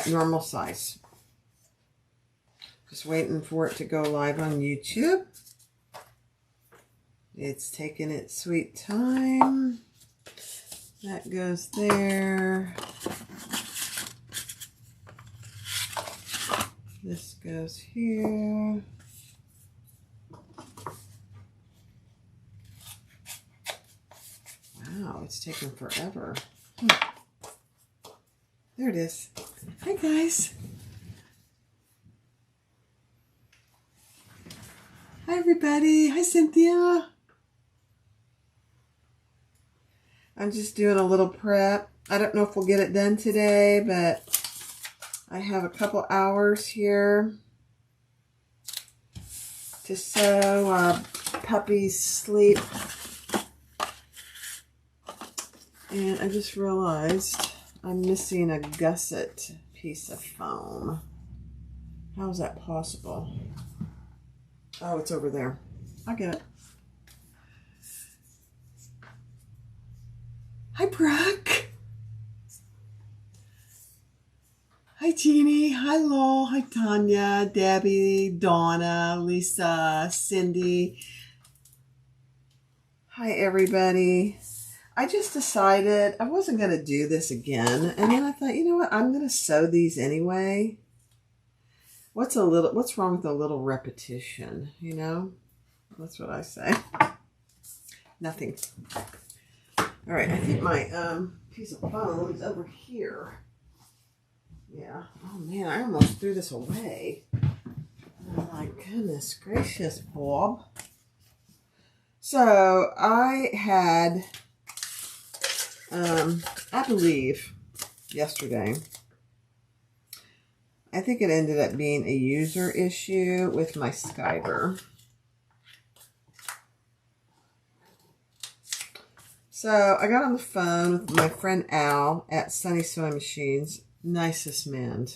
normal size. Just waiting for it to go live on YouTube. It's taking its sweet time. That goes there. This goes here. Wow, it's taking forever. There it is. Hi, guys. Hi, everybody. Hi, Cynthia. I'm just doing a little prep. I don't know if we'll get it done today, but I have a couple hours here to sew puppy's sleep. And I just realized I'm missing a gusset piece of foam. How is that possible? Oh, it's over there. I get it. Hi, Brooke. Hi, Jeannie. Hi, Lowell. Hi, Tanya, Debbie, Donna, Lisa, Cindy. Hi, everybody. I just decided I wasn't going to do this again. And then I thought, you know what? I'm going to sew these anyway. What's wrong with a little repetition, you know? That's what I say. Nothing. All right, I think my piece of foam is over here. Yeah. Oh, man, I almost threw this away. Oh, my goodness gracious, Bob. So, I had, I believe, yesterday, I think it ended up being a user issue with my Skyber. So I got on the phone with my friend Al at Sunny Sewing Machines. Nicest man.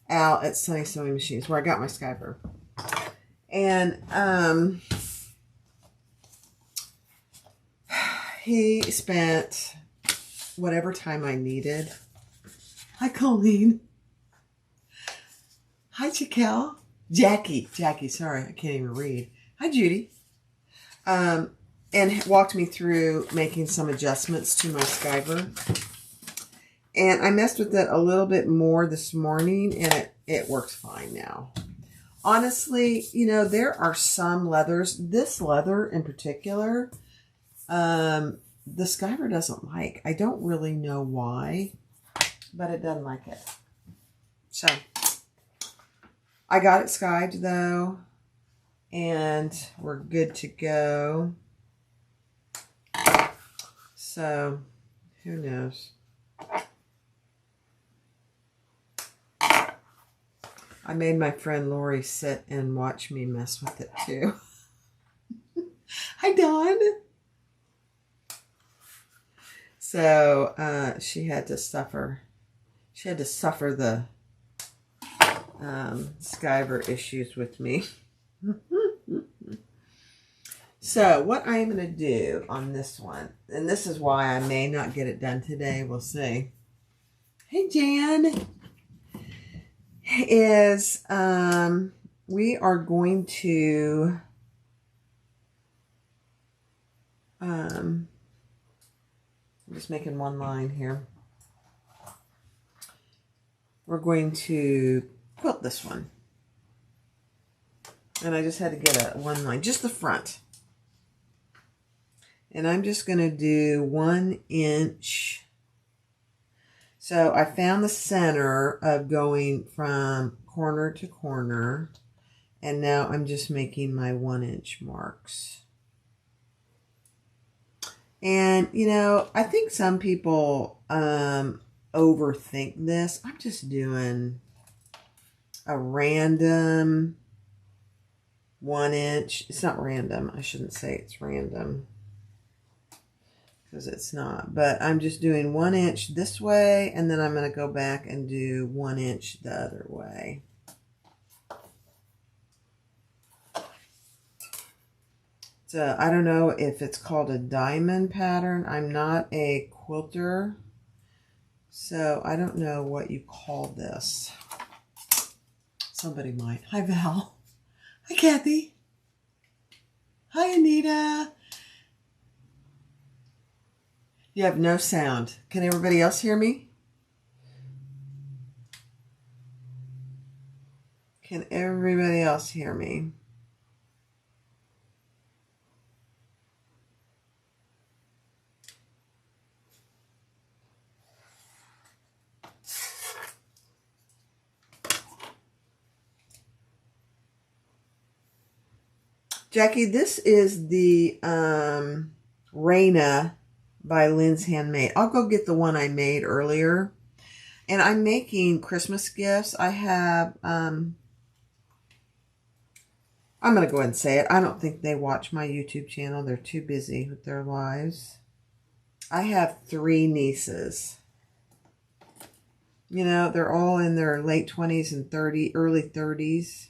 Al at Sunny Sewing Machines, where I got my Skyber. And he spent whatever time I needed. Hi, Colleen. Hi, Chiquelle. Jackie, sorry, I can't even read. Hi, Judy. And walked me through making some adjustments to my Skyber. And I messed with it a little bit more this morning, and it works fine now. Honestly, you know, there are some leathers, this leather in particular, the Skyber doesn't like. I don't really know why, but it doesn't like it. So, I got it skived though, and we're good to go. So, who knows? I made my friend Lori sit and watch me mess with it too. Hi, Dawn. So, she had to suffer the Skyber issues with me. So, what I am going to do on this one, and this is why I may not get it done today, we'll see. Hey, Jan. Is, we are going to, I'm just making one line here. We're going to quilt this one. And I just had to get one line, just the front. And I'm just going to do 1 inch. So I found the center of going from corner to corner. And now I'm just making my 1 inch marks. And, you know, I think some people overthink this. I'm just doing a random 1 inch. It's not random. I shouldn't say it's random, because it's not. But I'm just doing 1 inch this way, and then I'm going to go back and do 1 inch the other way. So I don't know if it's called a diamond pattern. I'm not a quilter, So I don't know what you call this. Somebody might. Hi, Val. Hi, Kathy. Hi, Anita. You have no sound. Can everybody else hear me? Can everybody else hear me? Jackie, this is the Raina by Lynn's Handmade. I'll go get the one I made earlier. And I'm making Christmas gifts. I have, I'm going to go ahead and say it. I don't think they watch my YouTube channel. They're too busy with their lives. I have 3 nieces. You know, they're all in their late 20s and early 30s.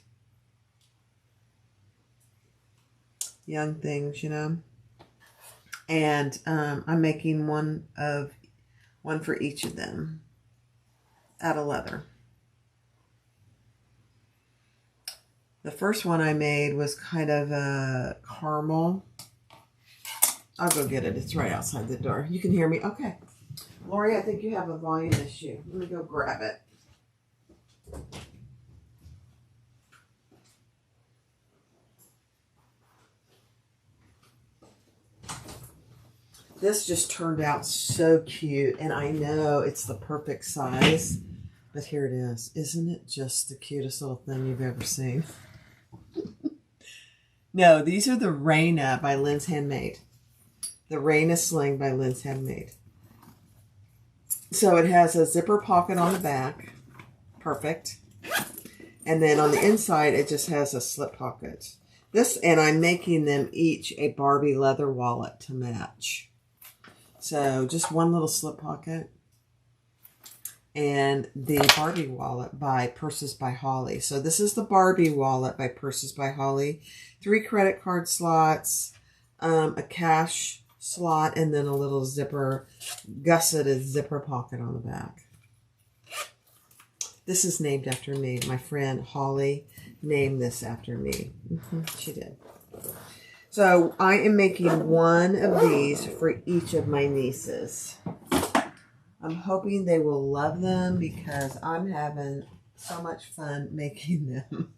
Young things, you know. And I'm making one for each of them out of leather. The first one I made was kind of a caramel. I'll go get it. It's right outside the door. You can hear me? Okay. Lori, I think you have a volume issue. Let me go grab it. This just turned out so cute, and I know it's the perfect size, but here it is. Isn't it just the cutest little thing you've ever seen? No, these are the Raina by Lynn's Handmade. The Raina Sling by Lynn's Handmade. So it has a zipper pocket on the back. Perfect. And then on the inside, it just has a slip pocket. And I'm making them each a Barbie leather wallet to match. So just one little slip pocket and the Barbie wallet by Purses by Holly. So this is the Barbie wallet by Purses by Holly. 3 credit card slots, a cash slot, and then a little zipper, gusseted zipper pocket on the back. This is named after me. My friend Holly named this after me. She did. So I am making one of these for each of my nieces. I'm hoping they will love them because I'm having so much fun making them.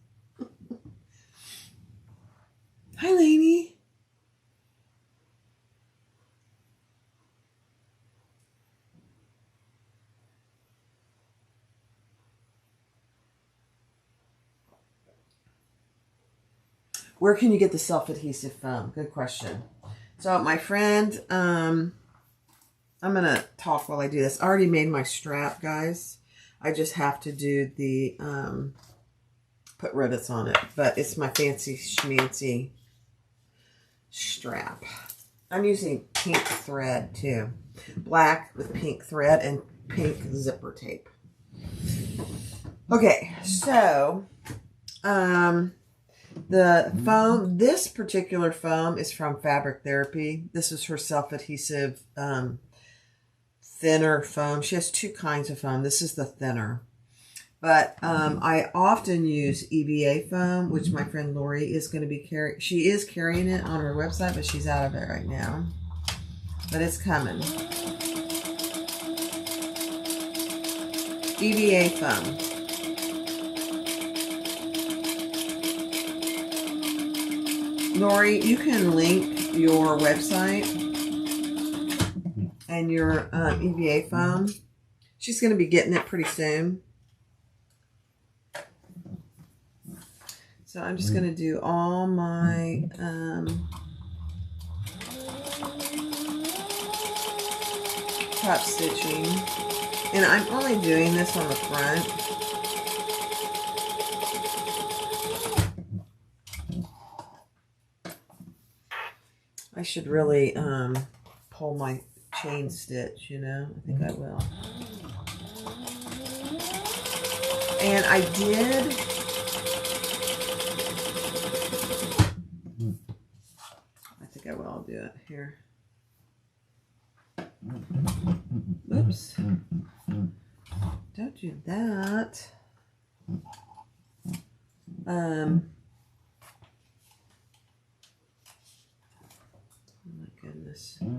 Hi, Lainey. Where can you get the self-adhesive foam? Good question. So my friend, I'm going to talk while I do this. I already made my strap, guys. I just have to do the, put rivets on it. But it's my fancy schmancy strap. I'm using pink thread too. Black with pink thread and pink zipper tape. Okay, so, the foam, this particular foam is from Fabric Therapy. This is her self-adhesive thinner foam. She has 2 kinds of foam. This is the thinner. But I often use EVA foam, which my friend Lori is going to be carrying. She is carrying it on her website, but she's out of it right now. But it's coming. EVA foam. Lori, you can link your website and your EVA foam. She's going to be getting it pretty soon. So I'm just going to do all my top stitching. And I'm only doing this on the front. I should really pull my chain stitch, you know. I think I will. And I did... I think I will. I'll do it here. Oops. Oops. Don't do that. Oh my goodness. There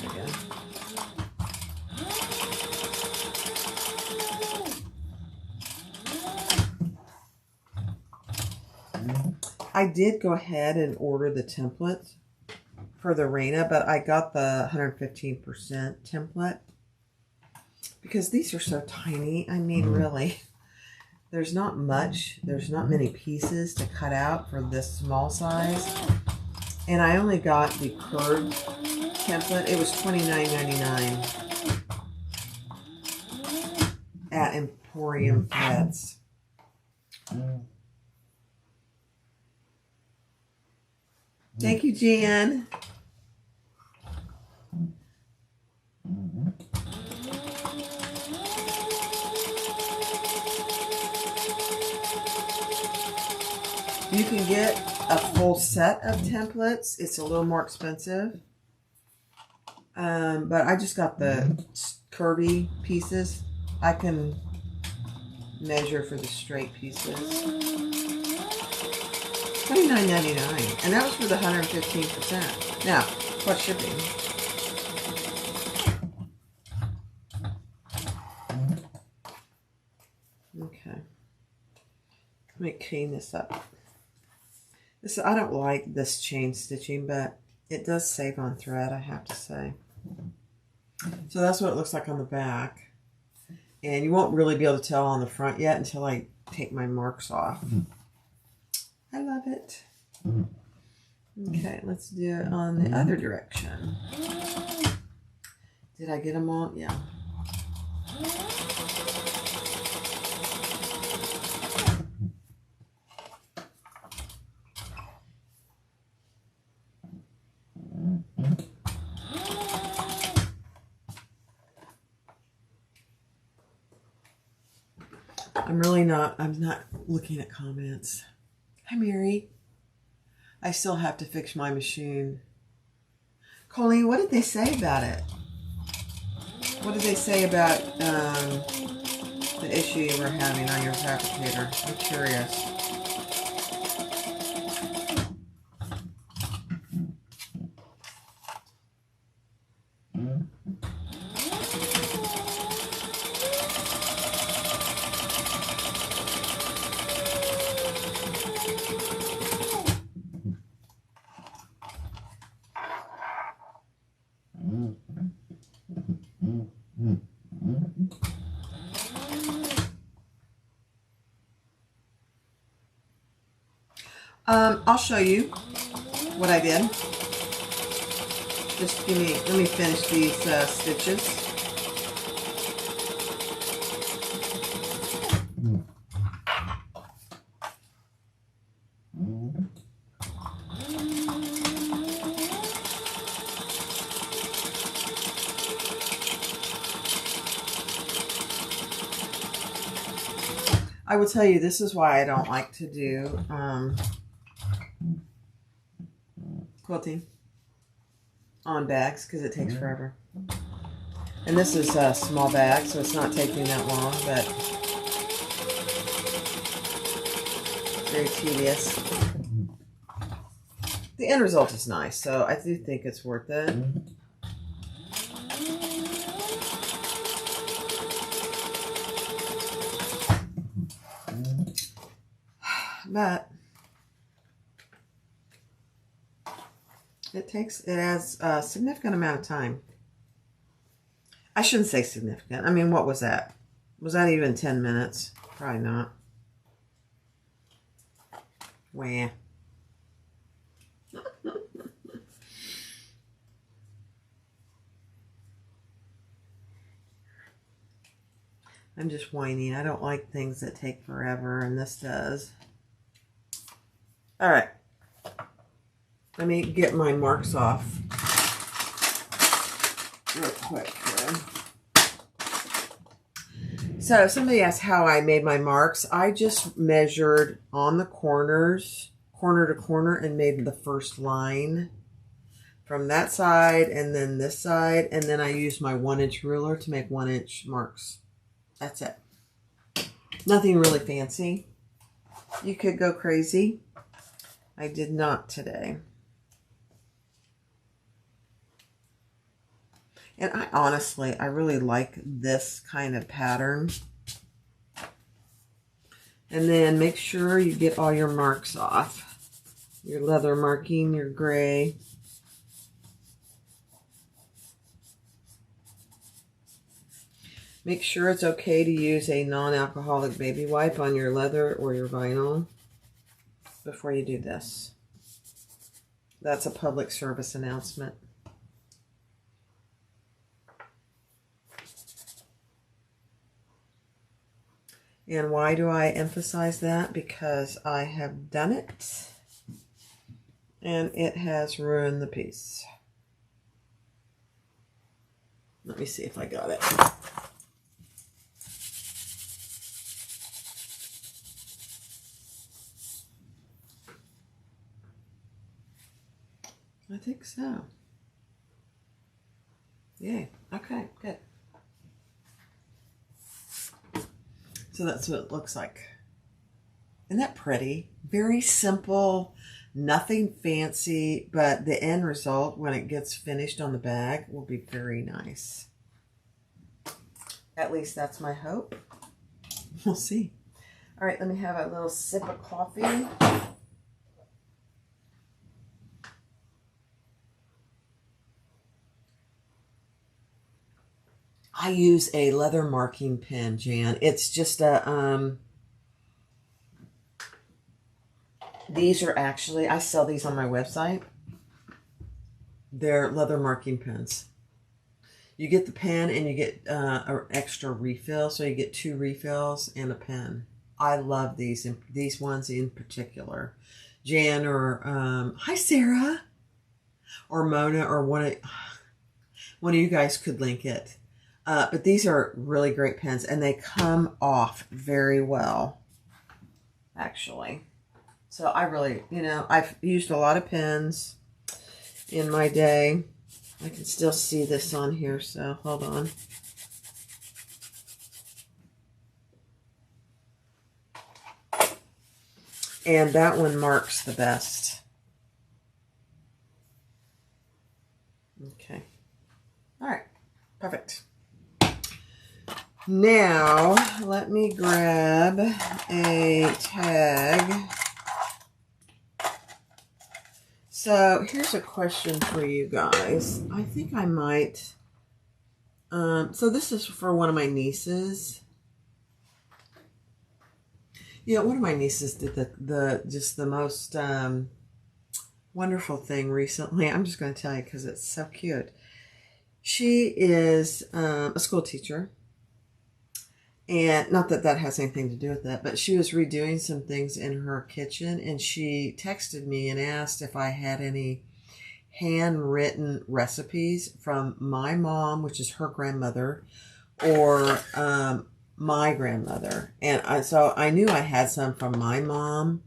we go. I did go ahead and order the template for the Raina, but I got the 115% template because these are so tiny. I mean, really, there's not much. There's not many pieces to cut out for this small size. And I only got the curved template. It was $29.99 at Emporium Threads. Thank you, Jan. You can get a full set of templates. It's a little more expensive. But I just got the curvy pieces. I can measure for the straight pieces. $29.99, and that was for the 115%. Now, plus shipping. Okay, let me clean this up. I don't like this chain stitching, but it does save on thread, I have to say. So that's what it looks like on the back, and you won't really be able to tell on the front yet until I take my marks off. I love it. Okay, let's do it on the other direction. Did I get them all? Yeah. I'm not looking at comments. Hi, Mary. I still have to fix my machine. Colleen, what did they say about it? What did they say about the issue you were having on your fabricator? I'm curious. I'll show you what I did. Just let me finish these stitches. I will tell you, this is why I don't like to do quilting on bags, because it takes forever. And this is a small bag, so it's not taking that long, but very tedious. The end result is nice, so I do think it's worth it. But it has a significant amount of time. I shouldn't say significant. I mean, what was that? Was that even 10 minutes? Probably not. Wah. I'm just whining. I don't like things that take forever, and this does. All right. Let me get my marks off real quick here. So somebody asked how I made my marks. I just measured on the corners, corner to corner, and made the first line from that side and then this side, and then I use my 1-inch ruler to make 1-inch marks. That's it. Nothing really fancy. You could go crazy. I did not today. And I really like this kind of pattern. And then make sure you get all your marks off. Your leather marking, your gray. Make sure it's okay to use a non-alcoholic baby wipe on your leather or your vinyl before you do this. That's a public service announcement. And why do I emphasize that? Because I have done it and it has ruined the piece. Let me see if I got it. I think so. Yay. Okay, good. So that's what it looks like. Isn't that pretty? Very simple, nothing fancy, but the end result when it gets finished on the bag will be very nice. At least that's my hope. We'll see. All right, let me have a little sip of coffee. I use a leather marking pen, Jan. It's just a, these are actually, I sell these on my website. They're leather marking pens. You get the pen and you get an extra refill. So you get 2 refills and a pen. I love these ones in particular. Jan or, hi Sarah, or Mona, or one of you guys could link it. But these are really great pens, and they come off very well, actually. So I really, I've used a lot of pens in my day. I can still see this on here, so hold on. And that one marks the best. Okay. All right. Perfect. Now, let me grab a tag. So, here's a question for you guys. I think I might, so this is for one of my nieces. Yeah, one of my nieces did just the most wonderful thing recently. I'm just going to tell you because it's so cute. She is a school teacher. And not that that has anything to do with that, but she was redoing some things in her kitchen, and she texted me and asked if I had any handwritten recipes from my mom, which is her grandmother, or my grandmother. And so I knew I had some from my mom.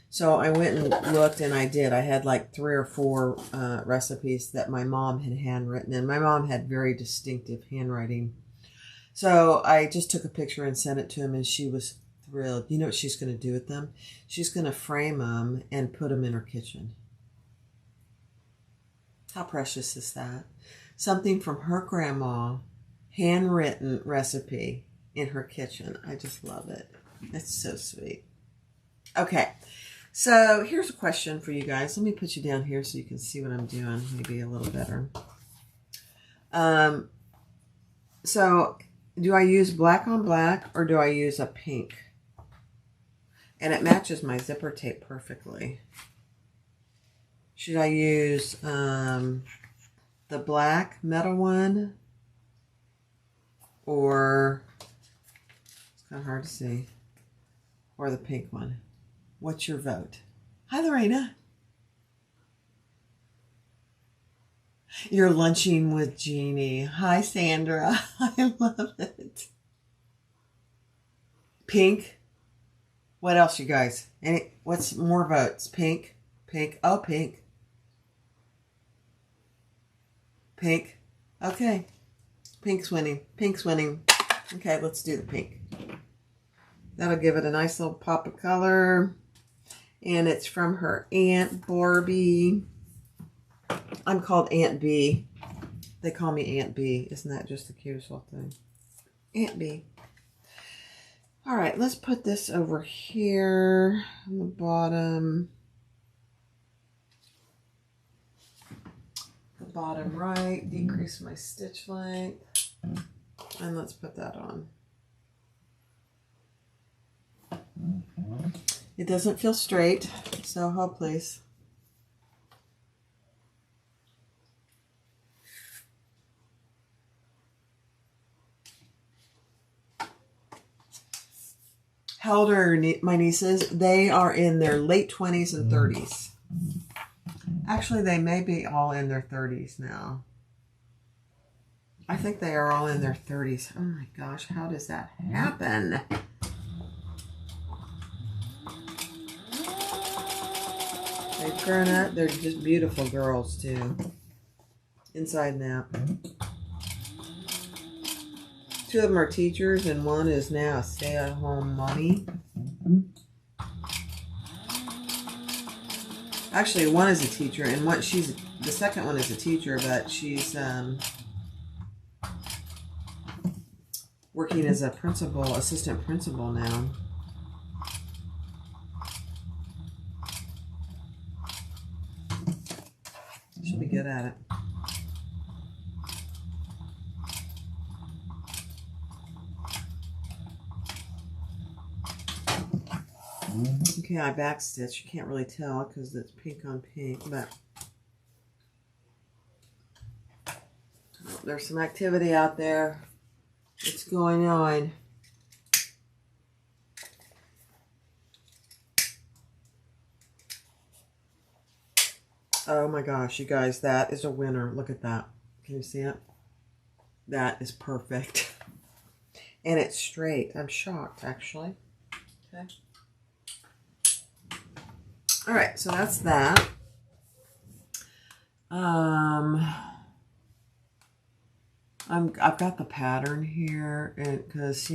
So I went and looked, and I did. I had like 3 or 4 recipes that my mom had handwritten, and my mom had very distinctive handwriting. So I just took a picture and sent it to him, and she was thrilled. You know what she's going to do with them? She's going to frame them and put them in her kitchen. How precious is that? Something from her grandma, handwritten recipe in her kitchen. I just love it. It's so sweet. Okay, so here's a question for you guys. Let me put you down here so you can see what I'm doing maybe a little better. So do I use black on black or do I use a pink? And it matches my zipper tape perfectly. Should I use the black metal one, or it's kind of hard to see, or the pink one? What's your vote? Hi, Lorena. You're lunching with Jeannie. Hi, Sandra. I love it. Pink. What else, you guys? What's more votes? Pink. Pink. Oh, pink. Pink. Okay. Pink's winning. Pink's winning. Okay, let's do the pink. That'll give it a nice little pop of color. And it's from her Aunt Barbie. I'm called Aunt B. They call me Aunt B. Isn't that just the cutest little thing? Aunt B. All right, let's put this over here on the bottom. The bottom right. Decrease my stitch length. And let's put that on. It doesn't feel straight, so hold please. How old are my nieces? They are in their late 20s and 30s. Actually, they may be all in their 30s now. I think they are all in their 30s. Oh my gosh, how does that happen? They've grown up. They're just beautiful girls, too. Inside and out. 2 of them are teachers, and 1 is now a stay-at-home mommy. Actually, 1 is a teacher, and the second one is a teacher, but she's working as a assistant principal now. She'll be good at it. Okay, I backstitch. You can't really tell because it's pink on pink, but there's some activity out there. What's going on? Oh my gosh, you guys, that is a winner. Look at that. Can you see it? That is perfect. And it's straight. I'm shocked, actually. Okay. All right, so that's that. I've got the pattern here, and because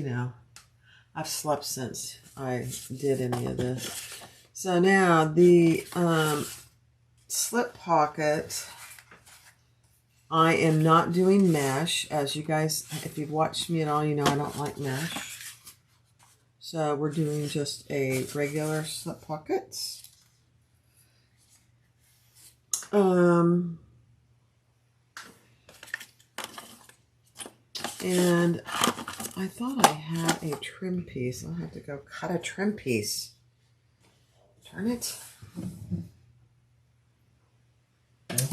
I've slept since I did any of this. So now the slip pocket, I am not doing mesh. As you guys, if you've watched me at all, you know I don't like mesh. So we're doing just a regular slip pocket. And I thought I had a trim piece. I'll have to go cut a trim piece. Turn it.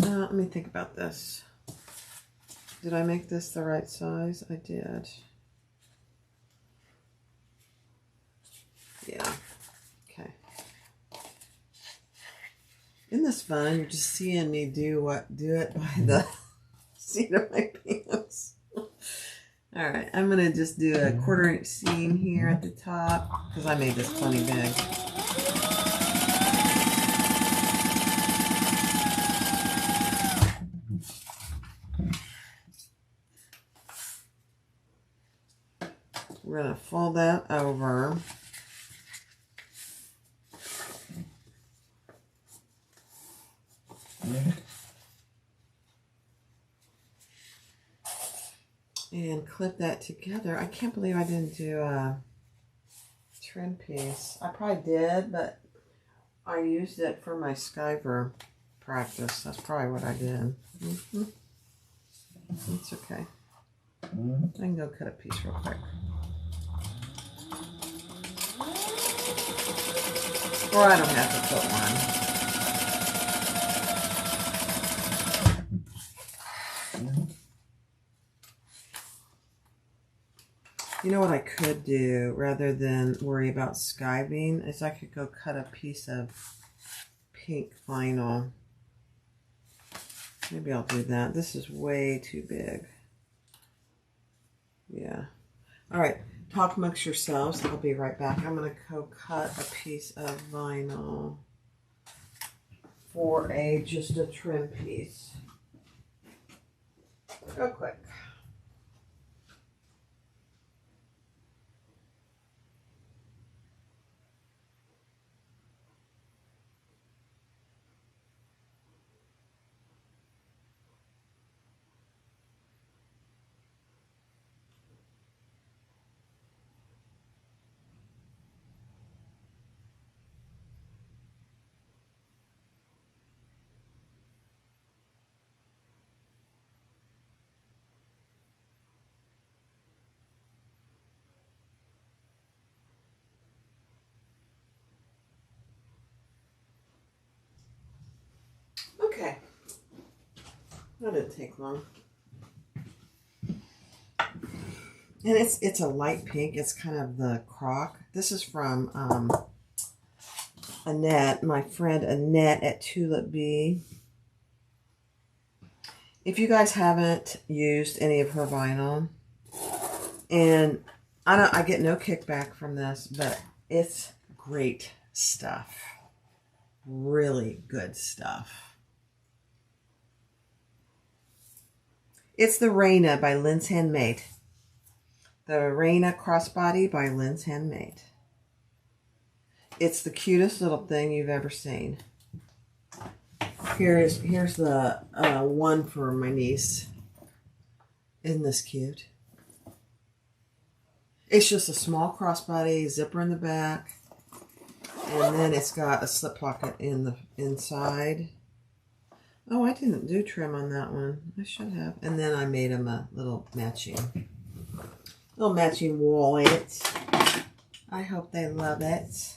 Let me think about this. Did I make this the right size? I did. Yeah. Okay. Isn't this fun? You're just seeing me do it by the seat of my pants. All right, I'm gonna just do a 1/4 inch seam here at the top because I made this plenty big. We're gonna fold that over. And clip that together. I can't believe I didn't do a trim piece. I probably did, but I used it for my skiver practice. That's probably what I did. It's okay. I can go cut a piece real quick. Or I don't have to put one. You know what I could do, rather than worry about skiving, is I could go cut a piece of pink vinyl. Maybe I'll do that. This is way too big. Yeah. All right. Talk amongst yourselves. I'll be right back. I'm going to go cut a piece of vinyl for just a trim piece. real quick. Okay, that didn't take long. And it's a light pink. It's kind of the croc. This is from Annette, my friend Annette at Tulip Bee. If you guys haven't used any of her vinyl, and I get no kickback from this, but it's great stuff. Really good stuff. It's the Raina by Lynn's Handmade. The Raina Crossbody by Lynn's Handmade. It's the cutest little thing you've ever seen. Here's the one for my niece. Isn't this cute? It's just a small crossbody, zipper in the back, and then it's got a slip pocket in the inside. Oh, I didn't do trim on that one. I should have. And then I made them a little matching wallet. I hope they love it.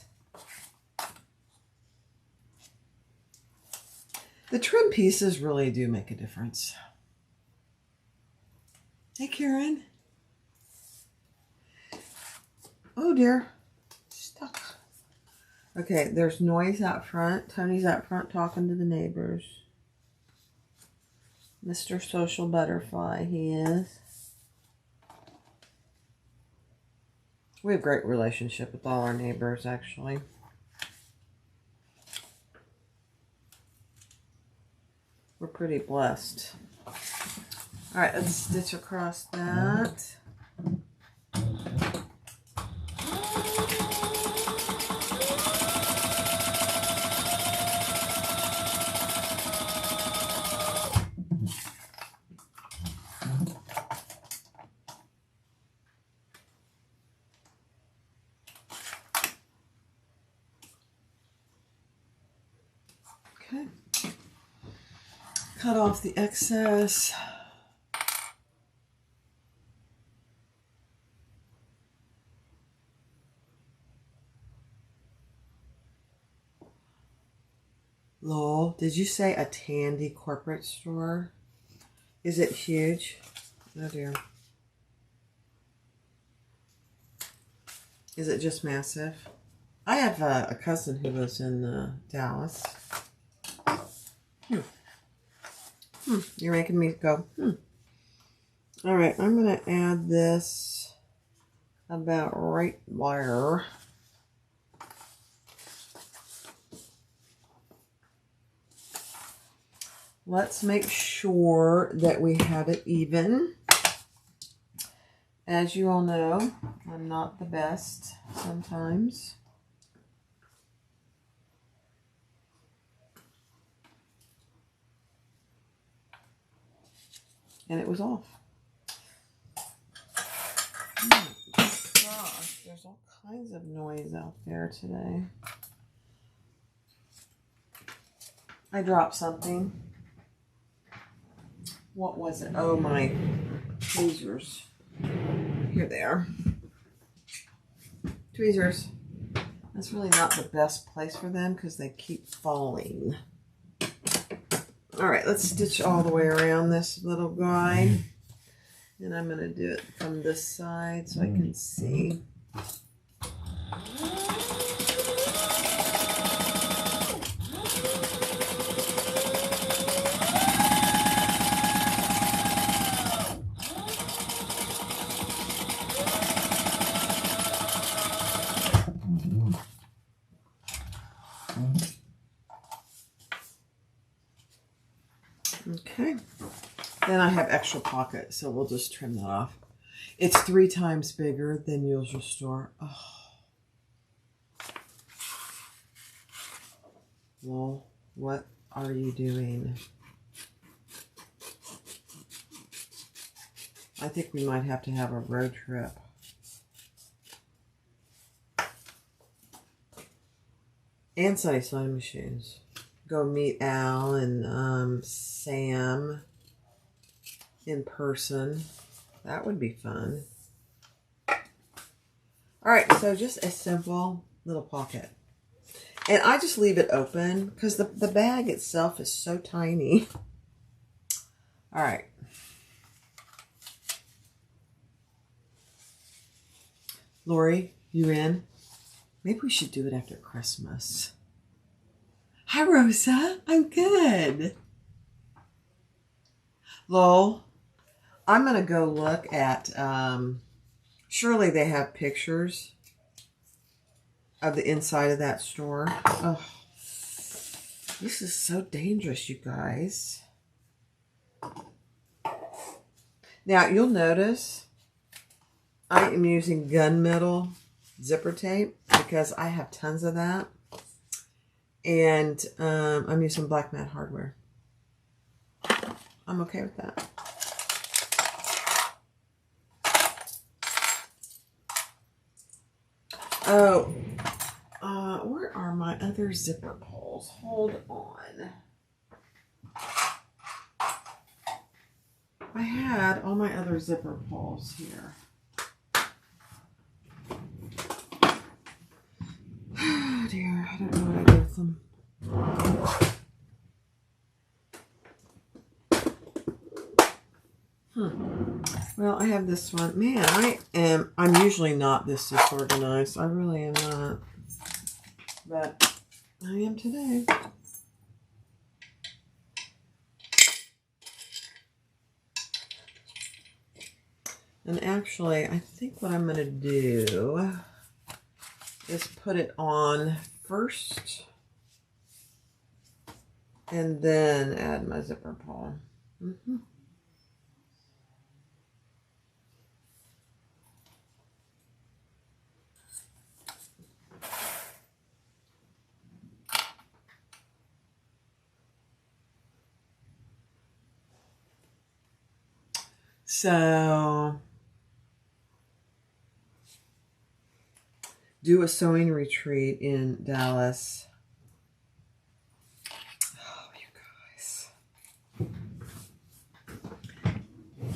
The trim pieces really do make a difference. Hey, Karen. Oh, dear. Stuck. Okay, there's noise out front. Tony's out front talking to the neighbors. Mr. Social Butterfly, he is. We have a great relationship with all our neighbors, actually. We're pretty blessed. All right, let's stitch across that. Okay. Cut off the excess. Lol, did you say a Tandy corporate store? Is it huge? Oh dear. Is it just massive? I have a cousin who lives in Dallas. You're making me go, All right, I'm going to add this about right there. Let's make sure that we have it even. As you all know, I'm not the best sometimes. And it was off. Oh my gosh, there's all kinds of noise out there today. I dropped something. What was it? Oh, my tweezers. Here they are. Tweezers. That's really not the best place for them because they keep falling. All right, let's stitch all the way around this little guy. And I'm going to do it from this side so I can see. Okay, Then I have extra pocket, so we'll just trim that off. It's 3 times bigger than usual store. Oh. Well, what are you doing? I think we might have to have a road trip. And Sunny sewing machines. Go meet Al and Sam in person. That would be fun. Alright, so just a simple little pocket. And I just leave it open because the bag itself is so tiny. Alright. Lori, you in? Maybe we should do it after Christmas. Hi, Rosa. I'm good. Lowell, I'm going to go look at, surely they have pictures of the inside of that store. Oh, this is so dangerous, you guys. Now, you'll notice I am using gunmetal zipper tape because I have tons of that. And I'm using black mat hardware. I'm okay with that. Oh, where are my other zipper pulls? Hold on. I had all my other zipper pulls here. Oh dear, I don't know what I did with them. Well, I have this one. Man, I'm usually not this disorganized. I really am not. But I am today. And actually, I think what I'm going to do is put it on first and then add my zipper pull. So, do a sewing retreat in Dallas. Oh, you guys.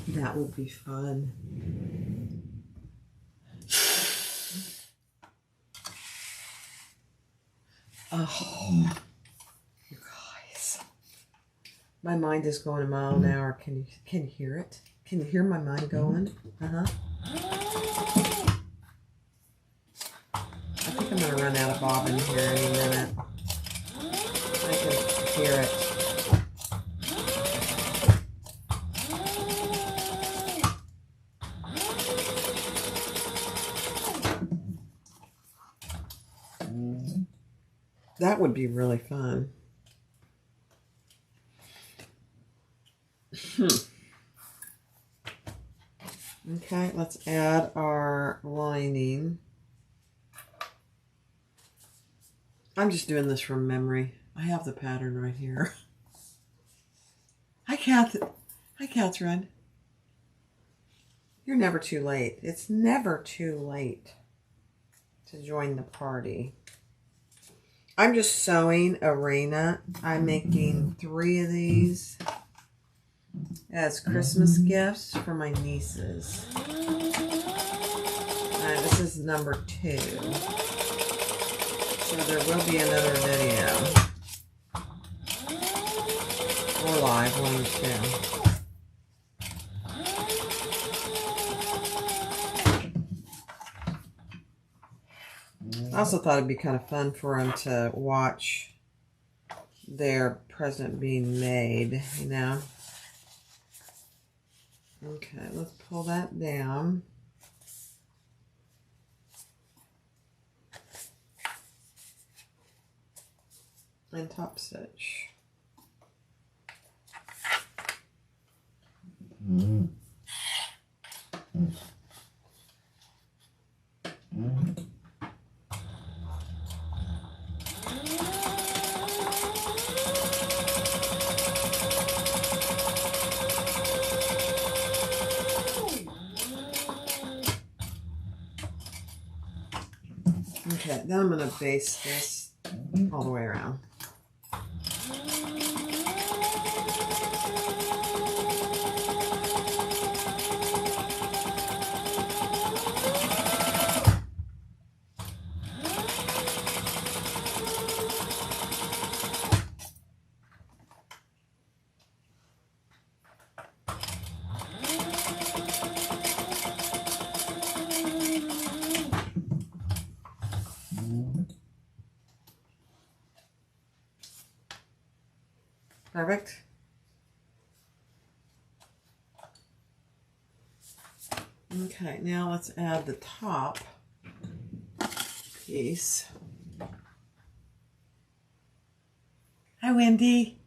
That would be fun. Oh, you guys. My mind is going a mile an hour. Can you hear it? Can you hear my mind going? I think I'm going to run out of bobbin here any minute. I can hear it. That would be really fun. Okay, let's add our lining. I'm just doing this from memory. I have the pattern right here. Hi, Catherine. You're never too late. It's never too late to join the party. I'm just sewing Arena. I'm making 3 of these as Christmas gifts for my nieces. This is number 2. So there will be another video. Or live, 1 or 2. I also thought it'd be kind of fun for them to watch their present being made, you know. Okay, let's pull that down. And top stitch. Okay, then I'm going to base this all the way around. Perfect. Okay, now let's add the top piece. Hi, Wendy.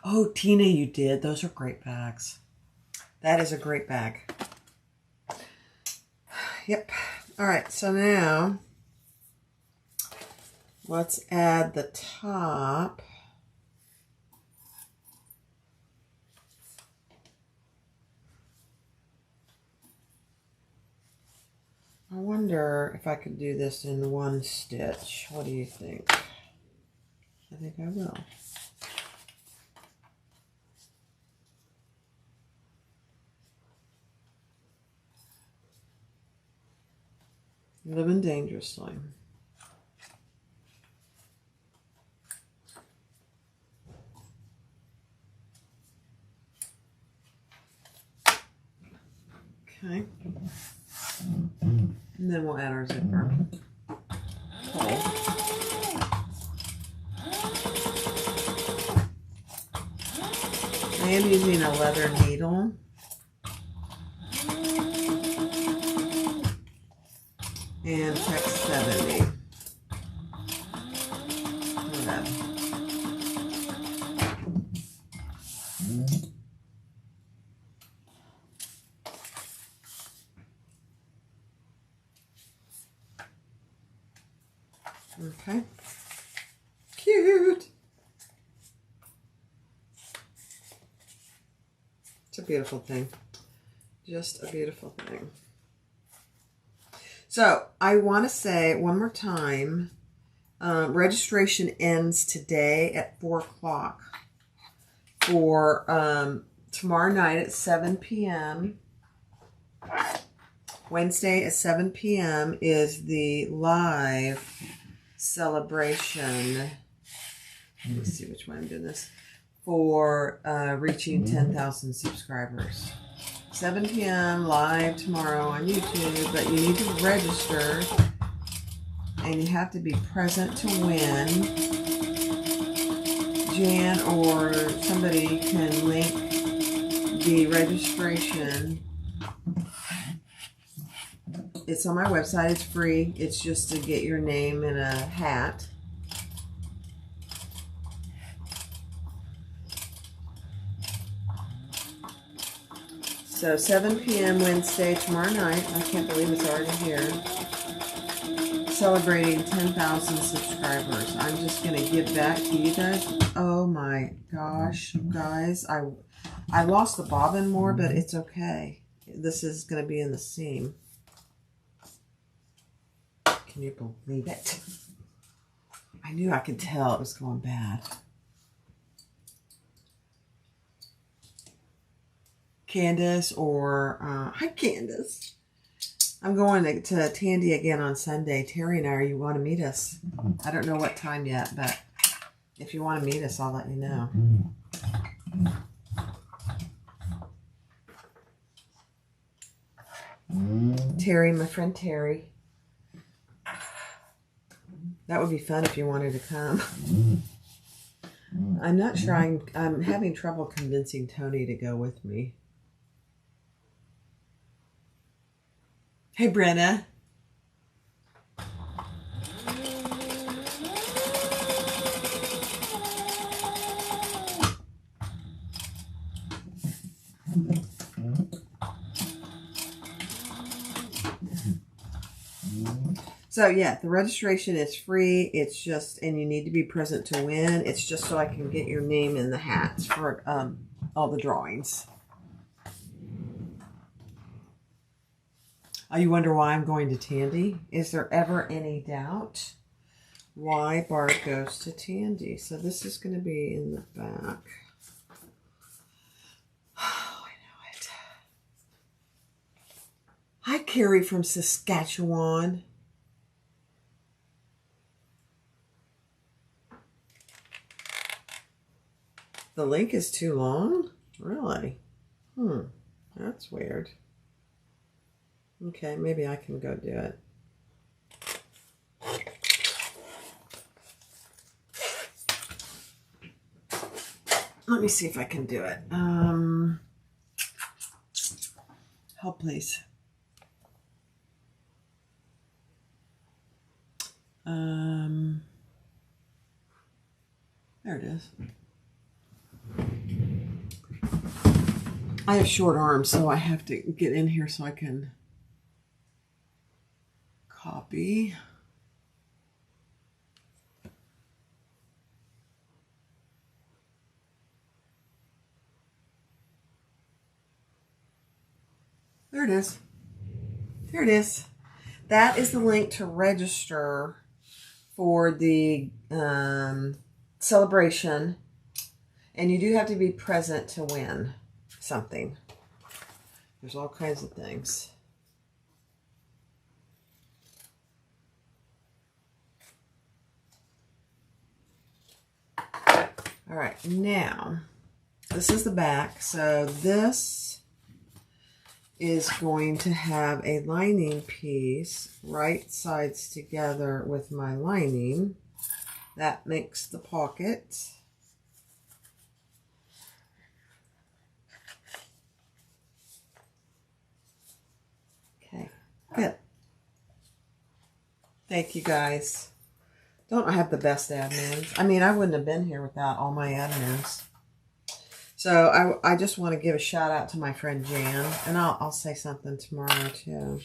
Oh, Tina, you did. Those are great bags. That is a great bag. Yep. All right, so now let's add the top. I wonder if I could do this in one stitch. What do you think? I think I will. Living dangerously. Okay. And then we'll add our zipper. Okay. I am using a leather needle. And text 70. Okay. Cute. It's a beautiful thing. Just a beautiful thing. So I want to say one more time, registration ends today at 4 o'clock for tomorrow night at 7 p.m. Wednesday at 7 p.m. is the live celebration. Let me see which one I'm doing this for, reaching 10,000 subscribers. 7 p.m. live tomorrow on YouTube, but you need to register and you have to be present to win. Jan or somebody can link the registration. It's on my website. It's free. It's just to get your name in a hat. So 7 p.m. Wednesday, tomorrow night. I can't believe it's already here. Celebrating 10,000 subscribers. I'm just going to give back to you guys. Oh my gosh, guys. I lost the bobbin more, but it's okay. This is going to be in the seam. Can you believe it? I knew I could tell it was going bad. Candace or, hi Candace. I'm going to Tandy again on Sunday. Terry and I, you want to meet us? I don't know what time yet, but if you want to meet us, I'll let you know. Terry, my friend Terry. That would be fun if you wanted to come. I'm not sure. I'm having trouble convincing Tony to go with me. Hey, Brenna. So yeah, the registration is free. It's just, and you need to be present to win. It's just so I can get your name in the hat for all the drawings. You wonder why I'm going to Tandy? Is there ever any doubt why Barb goes to Tandy? So this is going to be in the back. Oh, I know it. Hi, Carrie from Saskatchewan. The link is too long? Really? That's weird. Okay, maybe I can go do it. Let me see if I can do it. Help, please. There it is. I have short arms, so I have to get in here so I can copy. There it is. There it is. That is the link to register for the celebration. And you do have to be present to win something. There's all kinds of things. All right, now this is the back. So this is going to have a lining piece, right sides together with my lining. That makes the pocket. Okay, good. Thank you guys. Don't I have the best admins? I mean, I wouldn't have been here without all my admins. So I just want to give a shout out to my friend Jan, and I'll say something tomorrow too.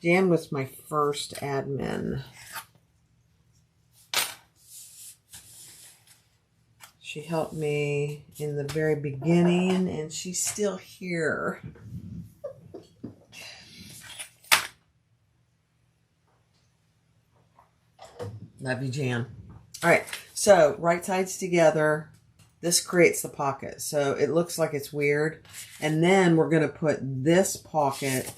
Jan was my first admin. She helped me in the very beginning, and she's still here. Love you, Jan. All right, so right sides together. This creates the pocket. So it looks like it's weird. And then we're going to put this pocket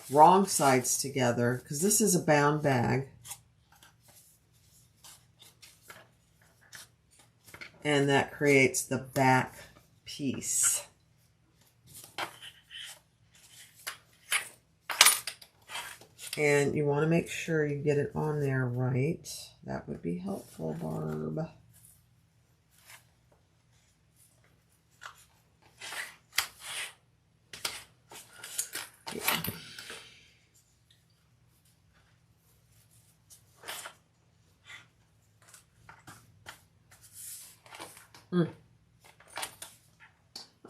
wrong sides together because this is a bound bag. And that creates the back piece. And you want to make sure you get it on there right. That would be helpful, Barb. Yeah. I'm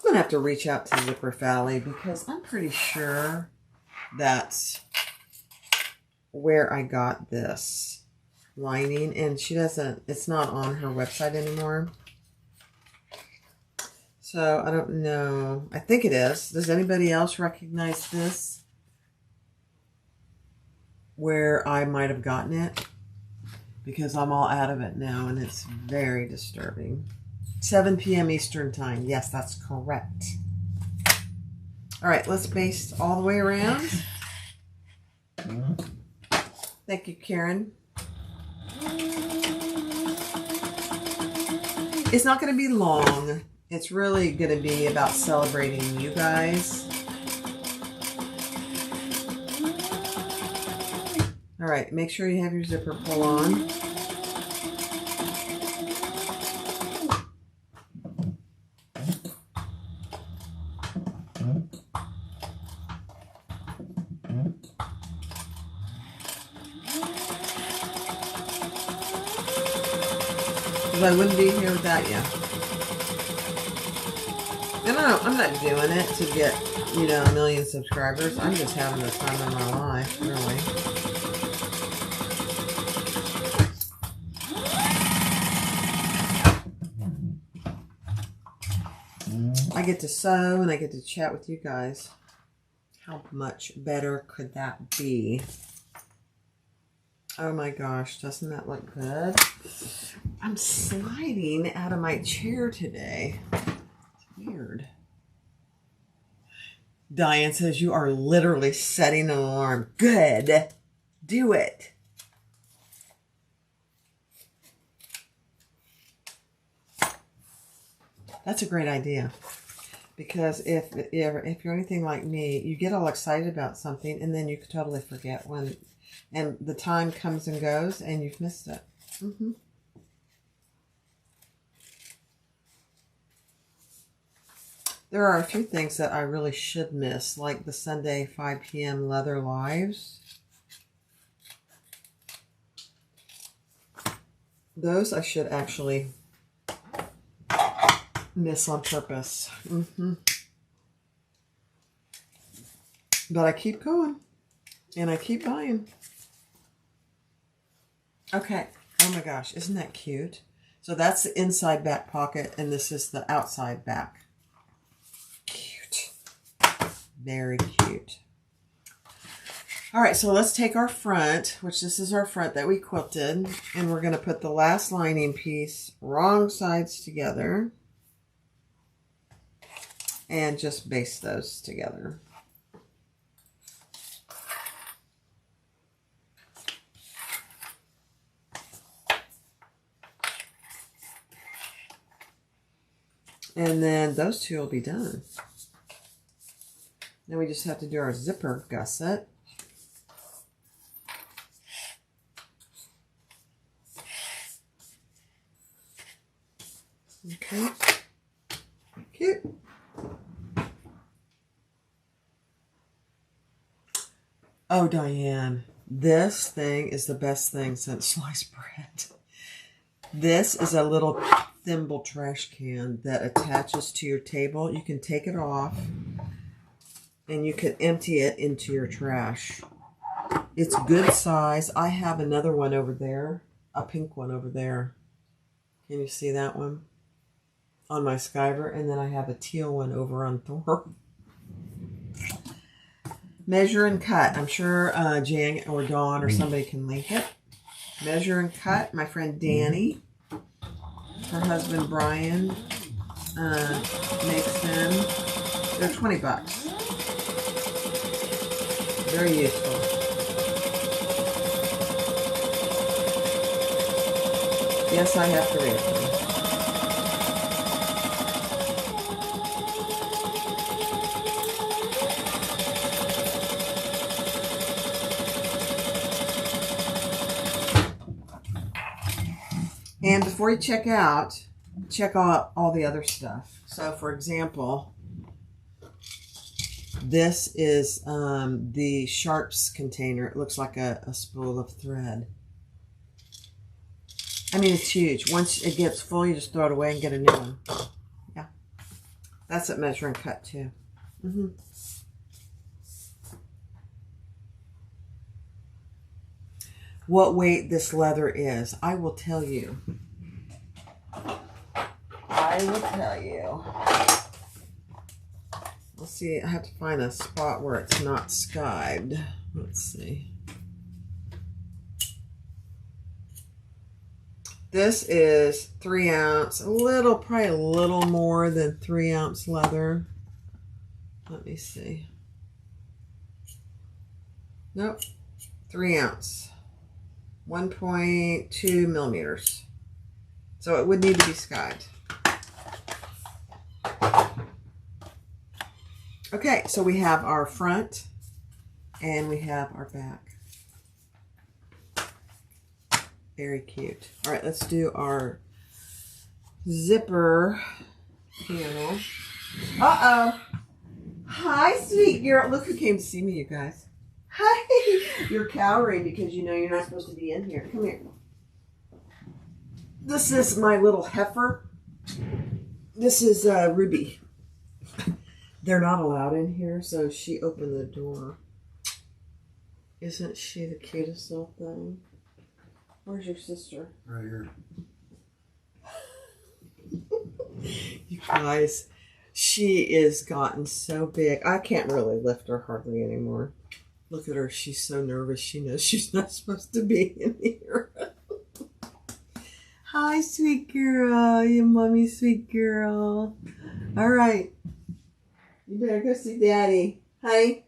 going to have to reach out to Zipper Valley because I'm pretty sure that's where I got this lining, and she doesn't, it's not on her website anymore. So I don't know. I think it is. Does anybody else recognize this? Where I might have gotten it? Because I'm all out of it now and it's very disturbing. 7 p.m. Eastern time. Yes, that's correct. All right, let's baste all the way around. Thank you, Karen. It's not going to be long. It's really going to be about celebrating you guys. All right, make sure you have your zipper pull on. I wouldn't be here without you. And I'm not doing it to get, you know, 1 million subscribers. I'm just having the time of my life, really. get to sew and I get to chat with you guys. How much better could that be? Oh my gosh, doesn't that look good? I'm sliding out of my chair today. It's weird. Diane says you are literally setting an alarm. Good. Do it. That's a great idea. Because if you're anything like me, you get all excited about something and then you could totally forget when, and the time comes and goes and you've missed it. There are a few things that I really should miss, like the Sunday 5 p.m. Leather Lives. Those I should actually miss on purpose. But I keep going and I keep buying. Okay. Oh my gosh, isn't that cute? So that's the inside back pocket and this is the outside back. Cute. Very cute. All right, so let's take our front, which this is our front that we quilted, and we're going to put the last lining piece wrong sides together and just baste those together. And then those two will be done. Then we just have to do our zipper gusset. Okay. Cute. Oh, Diane, this thing is the best thing since sliced bread. This is a little thimble trash can that attaches to your table. You can take it off and you can empty it into your trash. It's good size. I have another one over there, a pink one over there. Can you see that one? On my Skyver, and then I have a teal one over on Thor. Measure and cut. I'm sure Jan or Dawn or somebody can link it. Measure and cut. My friend Danny, her husband Brian makes them. They're 20 bucks. Very useful. Yes, I have to read them. And before you check out all the other stuff. So, for example, this is the sharps container. It looks like a spool of thread. I mean, it's huge. Once it gets full, you just throw it away and get a new one. Yeah. That's at Measure and Cut, too. What weight this leather is, I will tell you. Let's see, I have to find a spot where it's not skived. Let's see. This is 3 ounce, probably a little more than 3 ounce leather. Let me see. Nope, 3 ounce. 1.2 millimeters. So it would need to be skived. Okay, so we have our front and we have our back. Very cute. All right, let's do our zipper panel. Uh-oh. Hi, sweet girl. Look who came to see me, you guys. Hi. You're cowering because you know you're not supposed to be in here. Come here. This is my little heifer. This is Ruby. They're not allowed in here, so she opened the door. Isn't she the cutest little thing? Where's your sister? Right here. You guys, She is gotten so big. I can't really lift her hardly anymore. Look at her. She's so nervous. She knows she's not supposed to be in here. Hi, sweet girl. You mommy, sweet girl. All right. You better go see Daddy. Hi.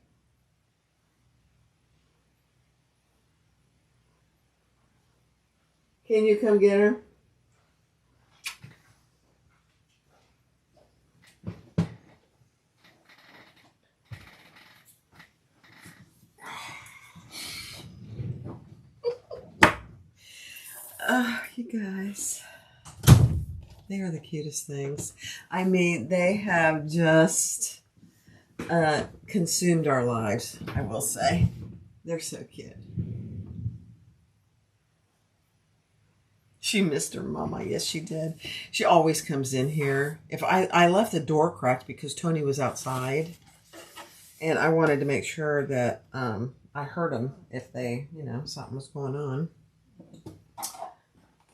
Can you come get her? Oh, you guys. They are the cutest things. I mean, they have just consumed our lives, I will say. They're so cute. She missed her mama. Yes, she did. She always comes in here. If I left the door cracked because Tony was outside, and I wanted to make sure that I heard them if they, something was going on.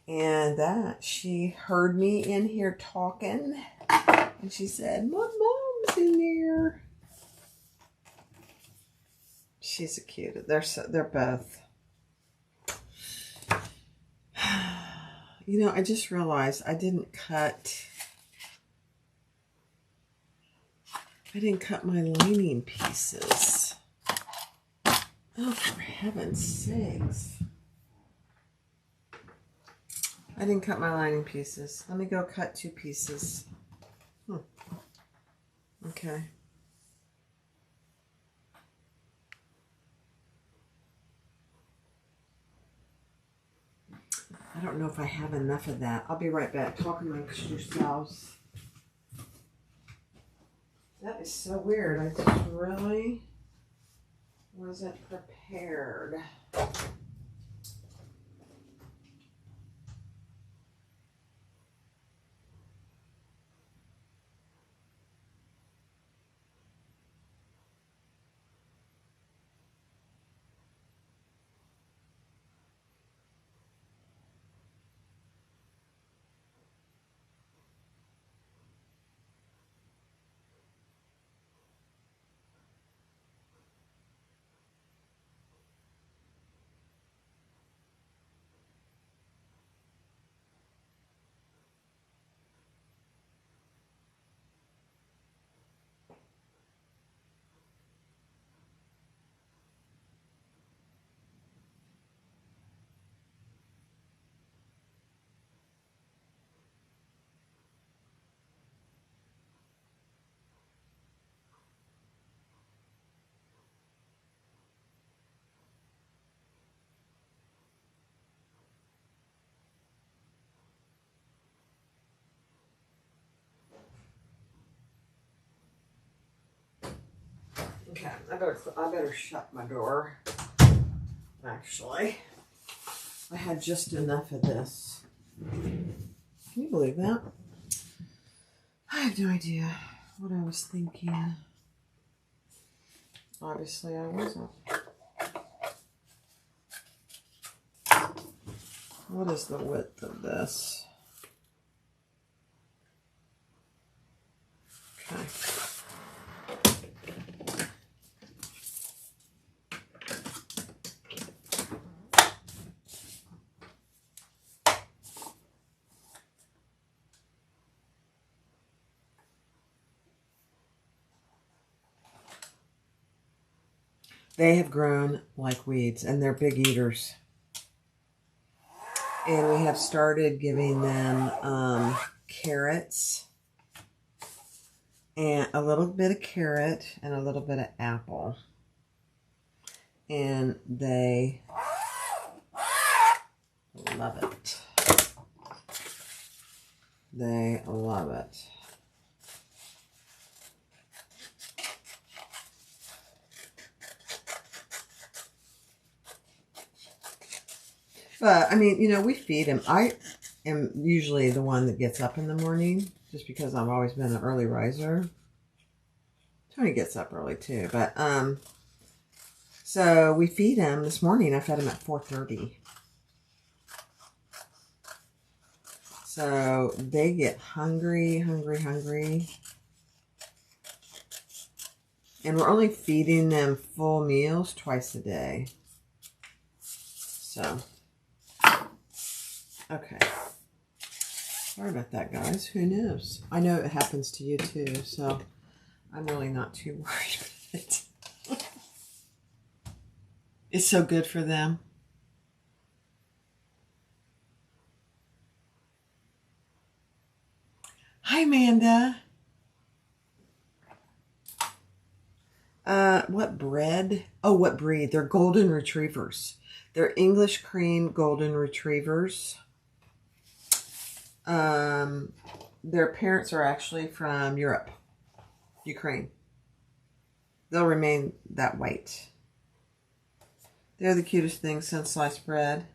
And she heard me in here talking, and she said, "My mom's in there." She's a cute. They're both. I just realized I didn't cut my lining pieces. Oh, for heaven's sakes. I didn't cut my lining pieces. Let me go cut 2 pieces. Okay. I don't know if I have enough of that. I'll be right back. Talk amongst yourselves. That is so weird. I just really wasn't prepared. Okay, I better shut my door. Actually, I had just enough of this. Can you believe that? I have no idea what I was thinking. Obviously, I wasn't. What is the width of this? Okay. They have grown like weeds, and they're big eaters. And we have started giving them carrots, and a little bit of carrot and a little bit of apple. And they love it. They love it. But, I mean, we feed him. I am usually the one that gets up in the morning, just because I've always been an early riser. Tony gets up early, too. But, so we feed him. This morning, I fed him at 4:30. So they get hungry. And we're only feeding them full meals twice a day. So, okay. Sorry about that, guys. Who knows? I know it happens to you too, so I'm really not too worried about it. It's so good for them. Hi, Amanda. What bread? Oh, what breed? They're golden retrievers. They're English cream golden retrievers. Their parents are actually from Europe, Ukraine. They'll remain that white. They're the cutest things since sliced bread.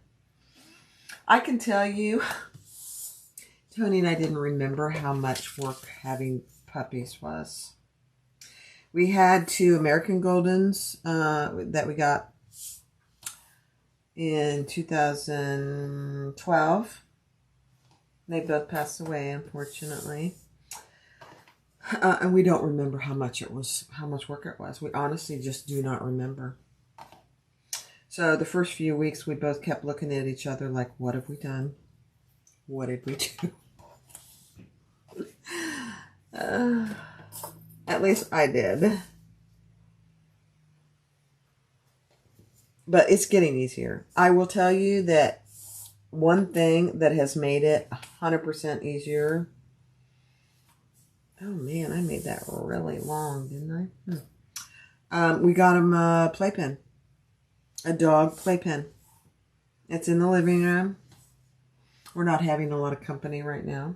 I can tell you, Tony and I didn't remember how much work having puppies was. We had 2 American Goldens that we got in 2012. They both passed away, unfortunately. And we don't remember how much work it was. We honestly just do not remember. So the first few weeks, we both kept looking at each other like, what have we done? What did we do? At least I did. But it's getting easier. I will tell you that one thing that has made it 100% easier. Oh man, I made that really long, didn't I? We got him a playpen. A dog playpen. It's in the living room. We're not having a lot of company right now.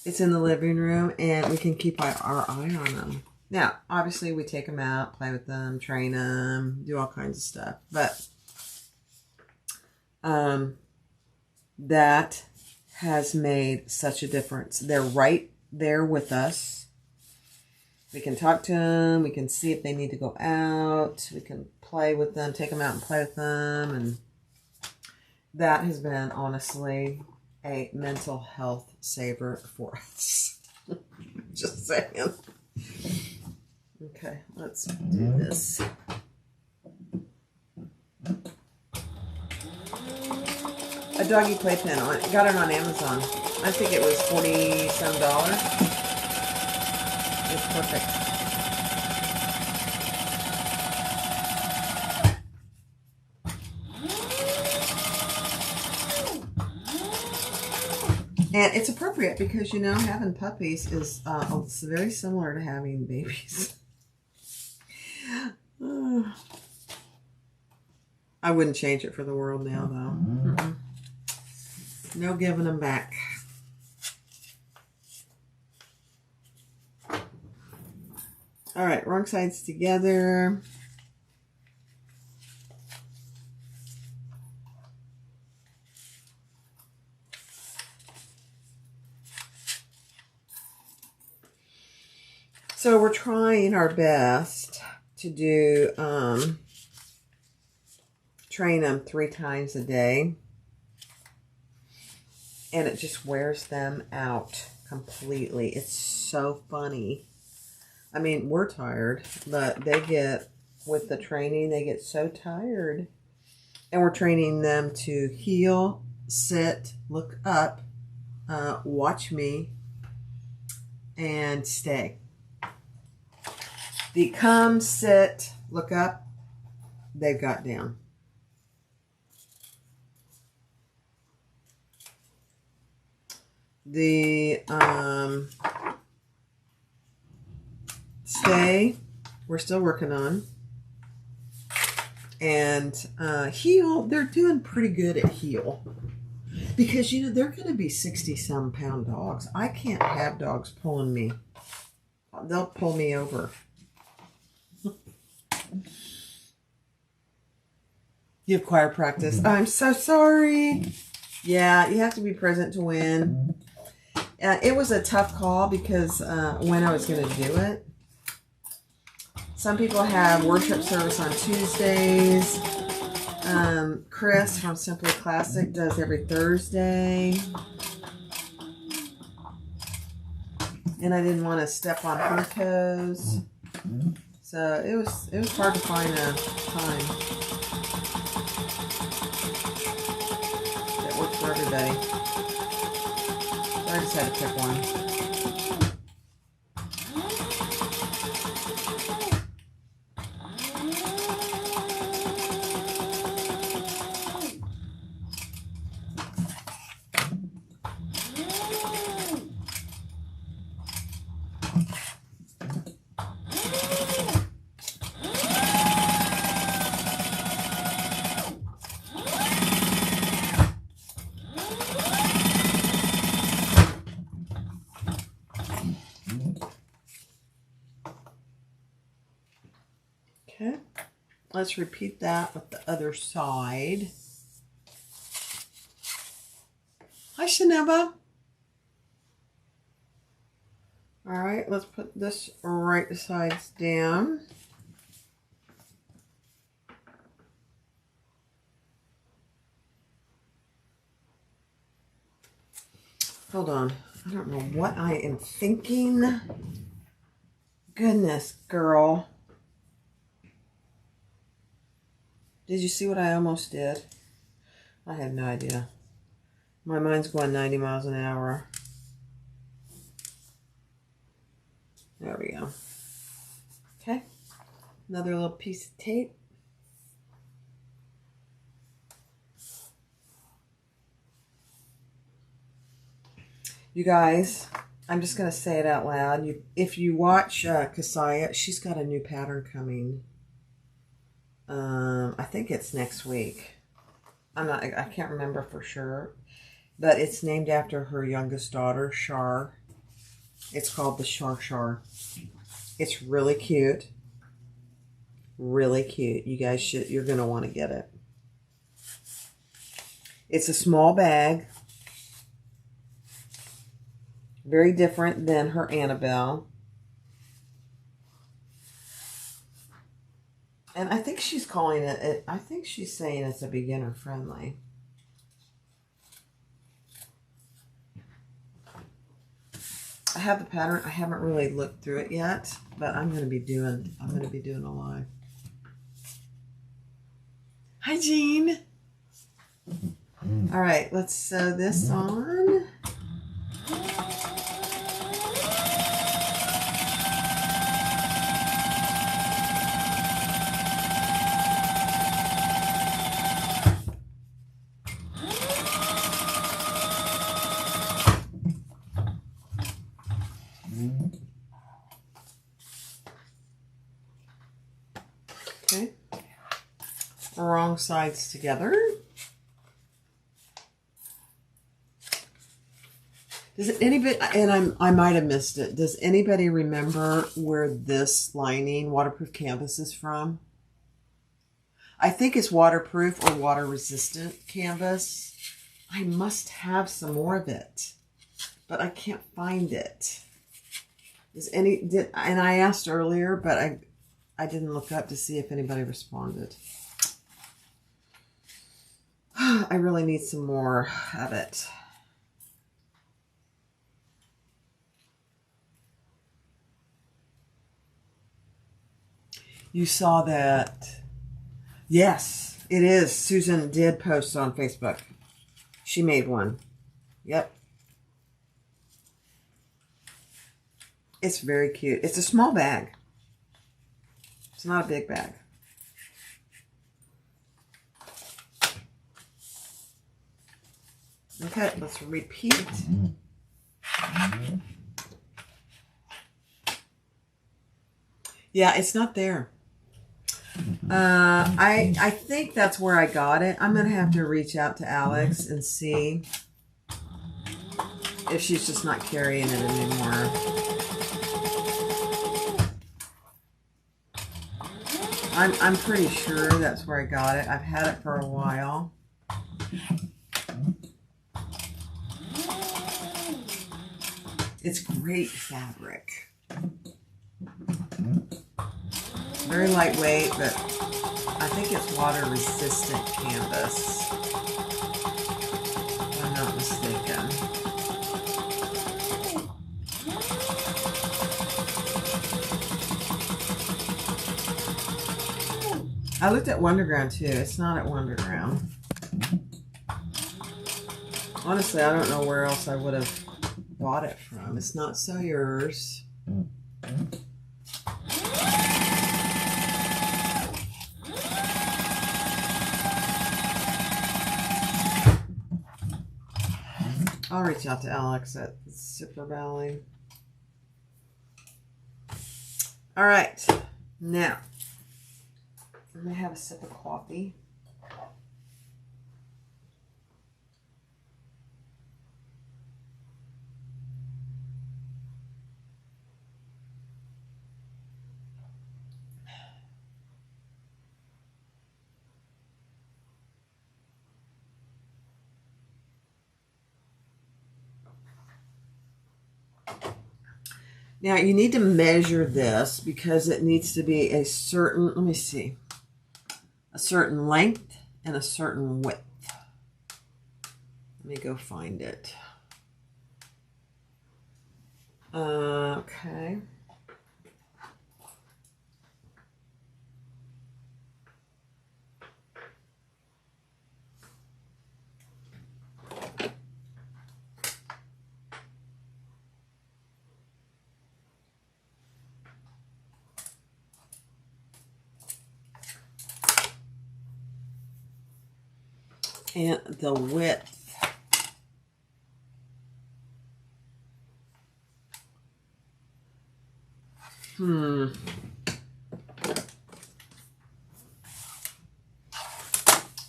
It's in the living room, and we can keep our eye on them. Now, obviously, we take them out, play with them, train them, do all kinds of stuff. But that has made such a difference. They're right there with us. We can talk to them. We can see if they need to go out. We can play with them, take them out and play with them. And that has been, honestly, a mental health saver for us. Just saying. Okay, let's do this. A doggy playpen. Got it on Amazon. I think it was $40-some. It's perfect. And it's appropriate because, you know, having puppies is it's very similar to having babies. I wouldn't change it for the world now, though. No giving them back. All right, wrong sides together. So we're trying our best to do, train them 3 times a day. And it just wears them out completely. It's so funny. I mean, we're tired, but they get, with the training, they get so tired. And we're training them to heel, sit, look up, watch me, and stay. The come, sit, look up, they've got down. The stay, we're still working on. And heel, they're doing pretty good at heel. Because, you know, they're going to be 60-some pound dogs. I can't have dogs pulling me. They'll pull me over. You have choir practice. I'm so sorry. Yeah, you have to be present to win. It was a tough call because when I was going to do it. Some people have worship service on Tuesdays. Chris from Simply Classic does every Thursday. and I didn't want to step on her toes. So it was hard to find a time that worked for everybody. So I just had to pick one. Okay, let's repeat that with the other side. Hi, Shaneva. All right, let's put this right sides down. Hold on. I don't know what I am thinking. Goodness, girl. Did you see what I almost did? I have no idea. My mind's going 90 miles an hour. There we go. Okay. Another little piece of tape. You guys, I'm just going to say it out loud. If you watch Kasaya, she's got a new pattern coming. I think it's next week. I can't remember for sure, but it's named after her youngest daughter, Shar. It's called the Shar. It's really cute. Really cute. You guys you're going to want to get it. It's a small bag. Very different than her Annabelle. And I think she's calling it, I think she's saying it's a beginner friendly. I have the pattern. I haven't really looked through it yet, but I'm going to be doing a live. Hi, Jean. All right, let's sew this on. Okay, wrong sides together. Does anybody, and I might have missed it, does anybody remember where this lining, waterproof canvas, is from? I think it's waterproof or water resistant canvas. I must have some more of it, but I can't find it. And I asked earlier, but I didn't look up to see if anybody responded. I really need some more of it. You saw that. Yes, it is. Susan did post on Facebook. She made one. Yep. It's very cute. It's a small bag. It's not a big bag. Okay, let's repeat. Yeah, it's not there. I think that's where I got it. I'm going to have to reach out to Alex and see if she's just not carrying it anymore. I'm pretty sure that's where I got it. I've had it for a while. It's great fabric. Very lightweight, but I think it's water resistant canvas, if I'm not mistaken. I looked at Wonderground too. It's not at Wonderground. Honestly, I don't know where else I would have bought it from. It's not So Yours. I'll reach out to Alex at Zipper Valley. All right, now I'm gonna have a sip of coffee. Now you need to measure this because it needs to be a certain, let me see, a certain length and a certain width. Let me go find it. Okay. And the width. Let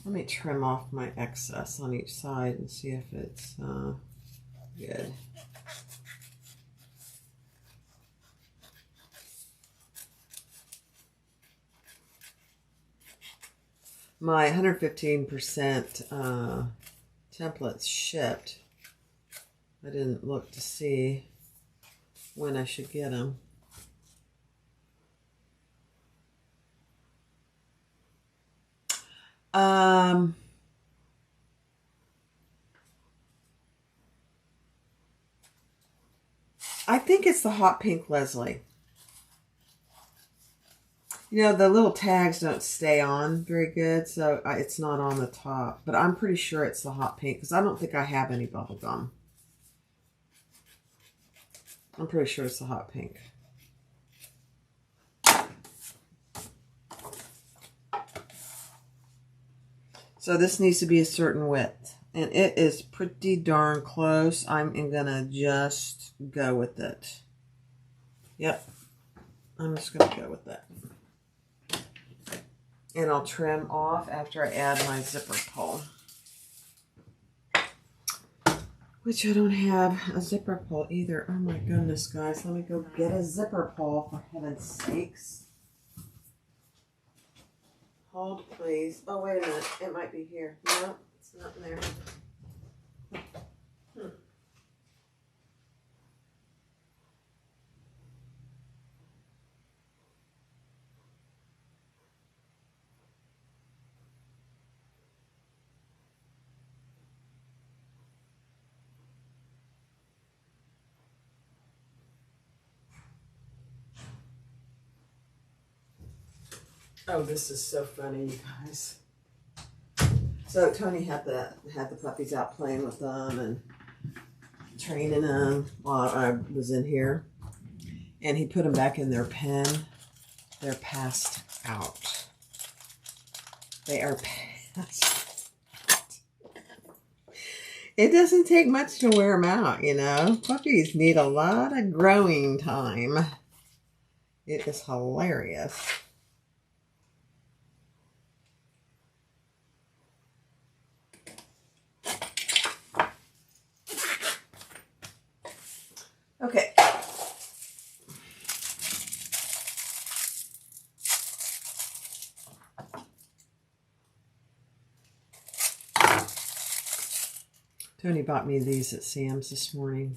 me trim off my excess on each side and see if it's good. My 115% templates shipped. I didn't look to see when I should get them. I think it's the hot pink Leslie. You know, the little tags don't stay on very good, so it's not on the top. But I'm pretty sure it's the hot pink because I don't think I have any bubble gum. I'm pretty sure it's the hot pink. So this needs to be a certain width. And it is pretty darn close. I'm gonna just go with it. Yep. I'm just gonna go with that. And I'll trim off after I add my zipper pull. Which I don't have a zipper pull either. Oh my goodness, guys. Let me go get a zipper pull for heaven's sakes. Hold, please. Oh, wait a minute. It might be here. No, it's not in there. Oh, this is so funny, you guys. So Tony had the puppies out playing with them and training them while I was in here, and he put them back in their pen. They're passed out. They are passed out. It doesn't take much to wear them out, you know. Puppies need a lot of growing time. It is hilarious. Okay. Tony bought me these at Sam's this morning.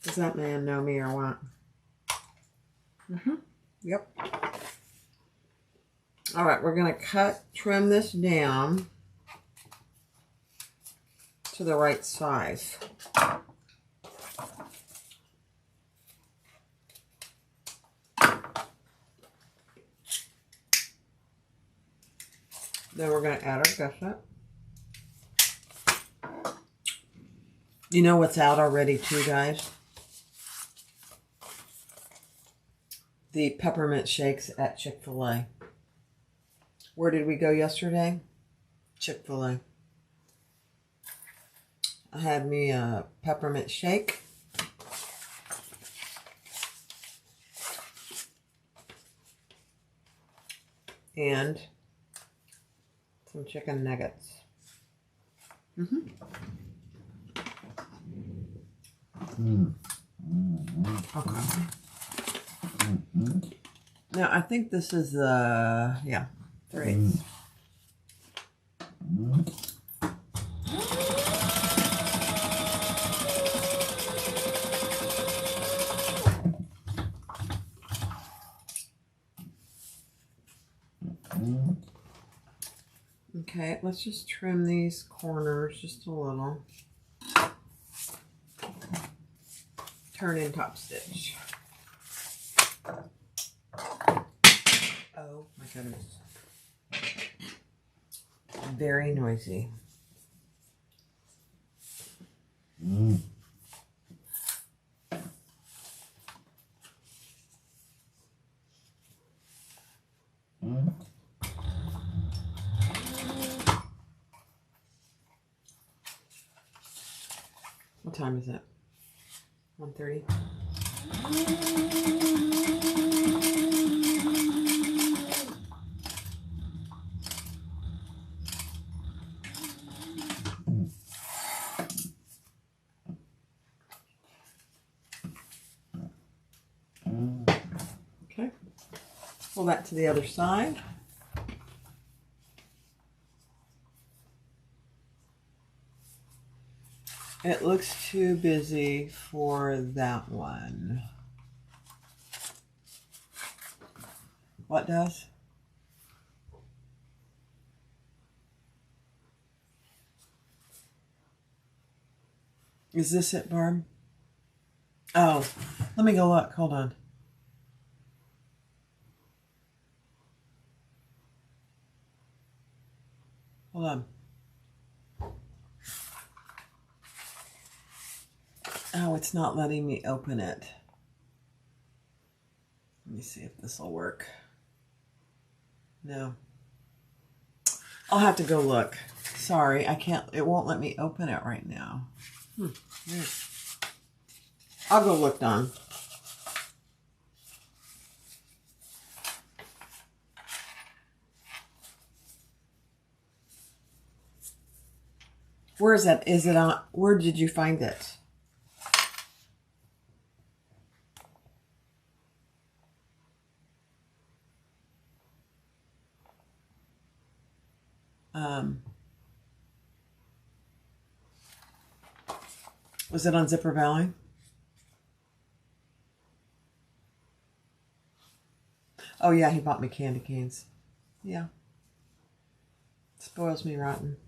Does that man know me or what? Yep. All right, we're going to trim this down to the right size. Then we're going to add our gusset. You know what's out already too, guys? The peppermint shakes at Chick-fil-A. Where did we go yesterday? Chick-fil-A. I had me a peppermint shake. And some chicken nuggets. Okay. Now, I think this is the, yeah, 3/8. Okay, let's just trim these corners just a little. Turn in top stitch. Oh my goodness. Very noisy. What time is it? 1:30. Okay. Pull that to the other side. It looks too busy for that one. What does? Is this it, Barb? Oh, let me go look. Hold on. Hold on. Oh, it's not letting me open it. Let me see if this will work. No. I'll have to go look. Sorry, I can't. It won't let me open it right now. Weird. I'll go look, Dawn. Where is that? Is it on? Where did you find it? Was it on Zipper Valley? Oh yeah, he bought me candy canes. Yeah. Spoils me rotten.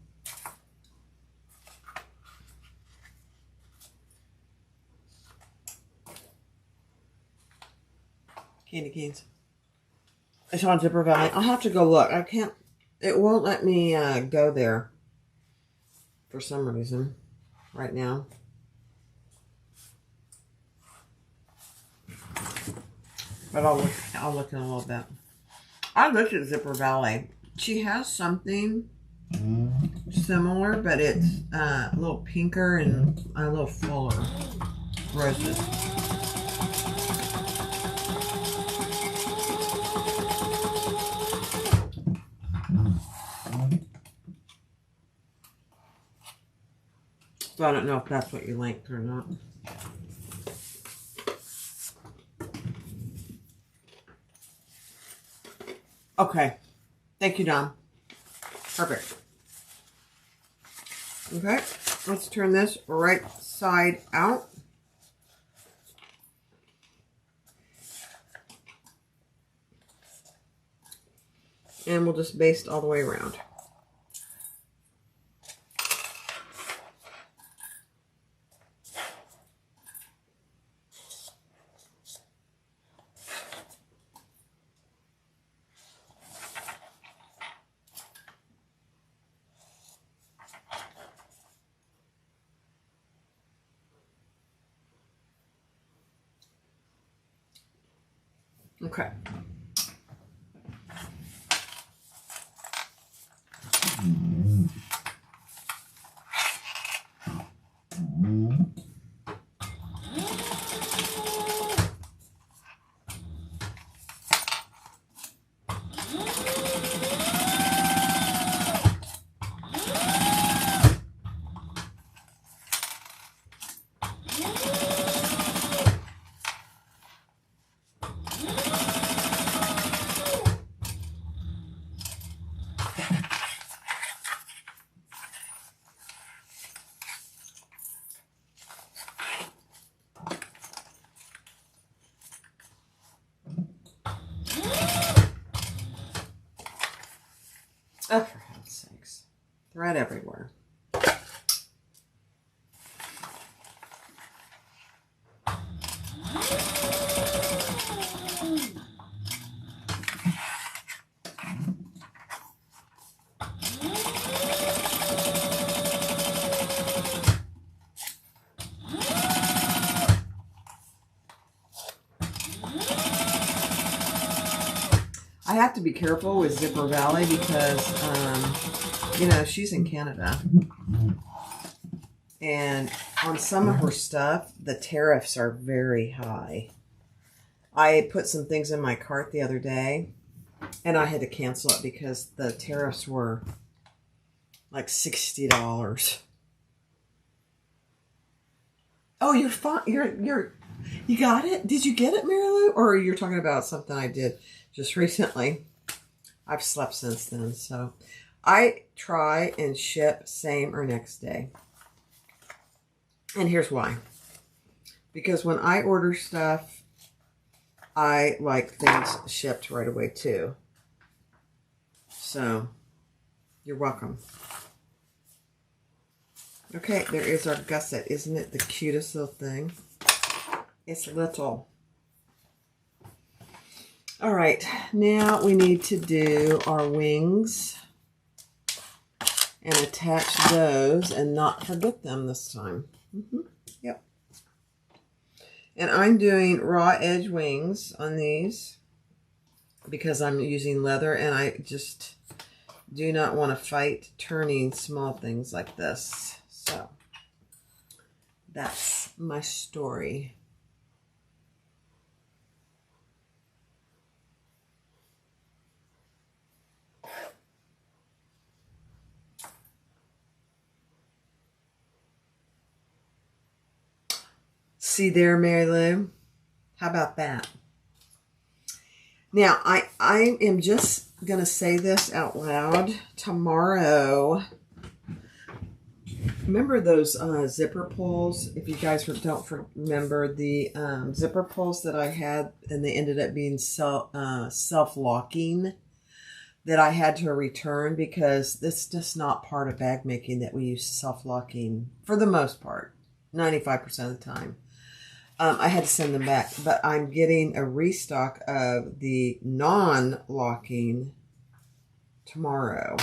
Candy canes. It's on Zipper Valley. I'll have to go look. I can't. It won't let me go there for some reason right now. But I'll look in a little bit. I looked at Zipper Valley. She has something similar, but it's a little pinker and a little fuller roses. So I don't know if that's what you liked or not. Okay. Thank you, Dom. Perfect. Okay. Let's turn this right side out. And we'll just baste all the way around. Okay. Oh, for heaven's sakes. Thread everywhere. I have to be careful with Zipper Valley because, you know, she's in Canada. And on some of her stuff, the tariffs are very high. I put some things in my cart the other day, and I had to cancel it because the tariffs were like $60. Oh, you're fine. You got it? Did you get it, Mary Lou? Or you're talking about something I did just recently? I've slept since then, so I try and ship same or next day. And here's why. Because when I order stuff, I like things shipped right away too. So, you're welcome. Okay, there is our gusset. Isn't it the cutest little thing? It's little. All right, now we need to do our wings and attach those and not forget them this time. Yep. And I'm doing raw edge wings on these because I'm using leather, and I just do not want to fight turning small things like this. So that's my story. See there, Mary Lou? How about that? Now, I am just going to say this out loud. Tomorrow, remember those zipper pulls? If you guys don't remember the zipper pulls that I had, and they ended up being self-locking, that I had to return because this is just not part of bag making that we use self-locking for the most part, 95% of the time. I had to send them back, but I'm getting a restock of the non-locking tomorrow.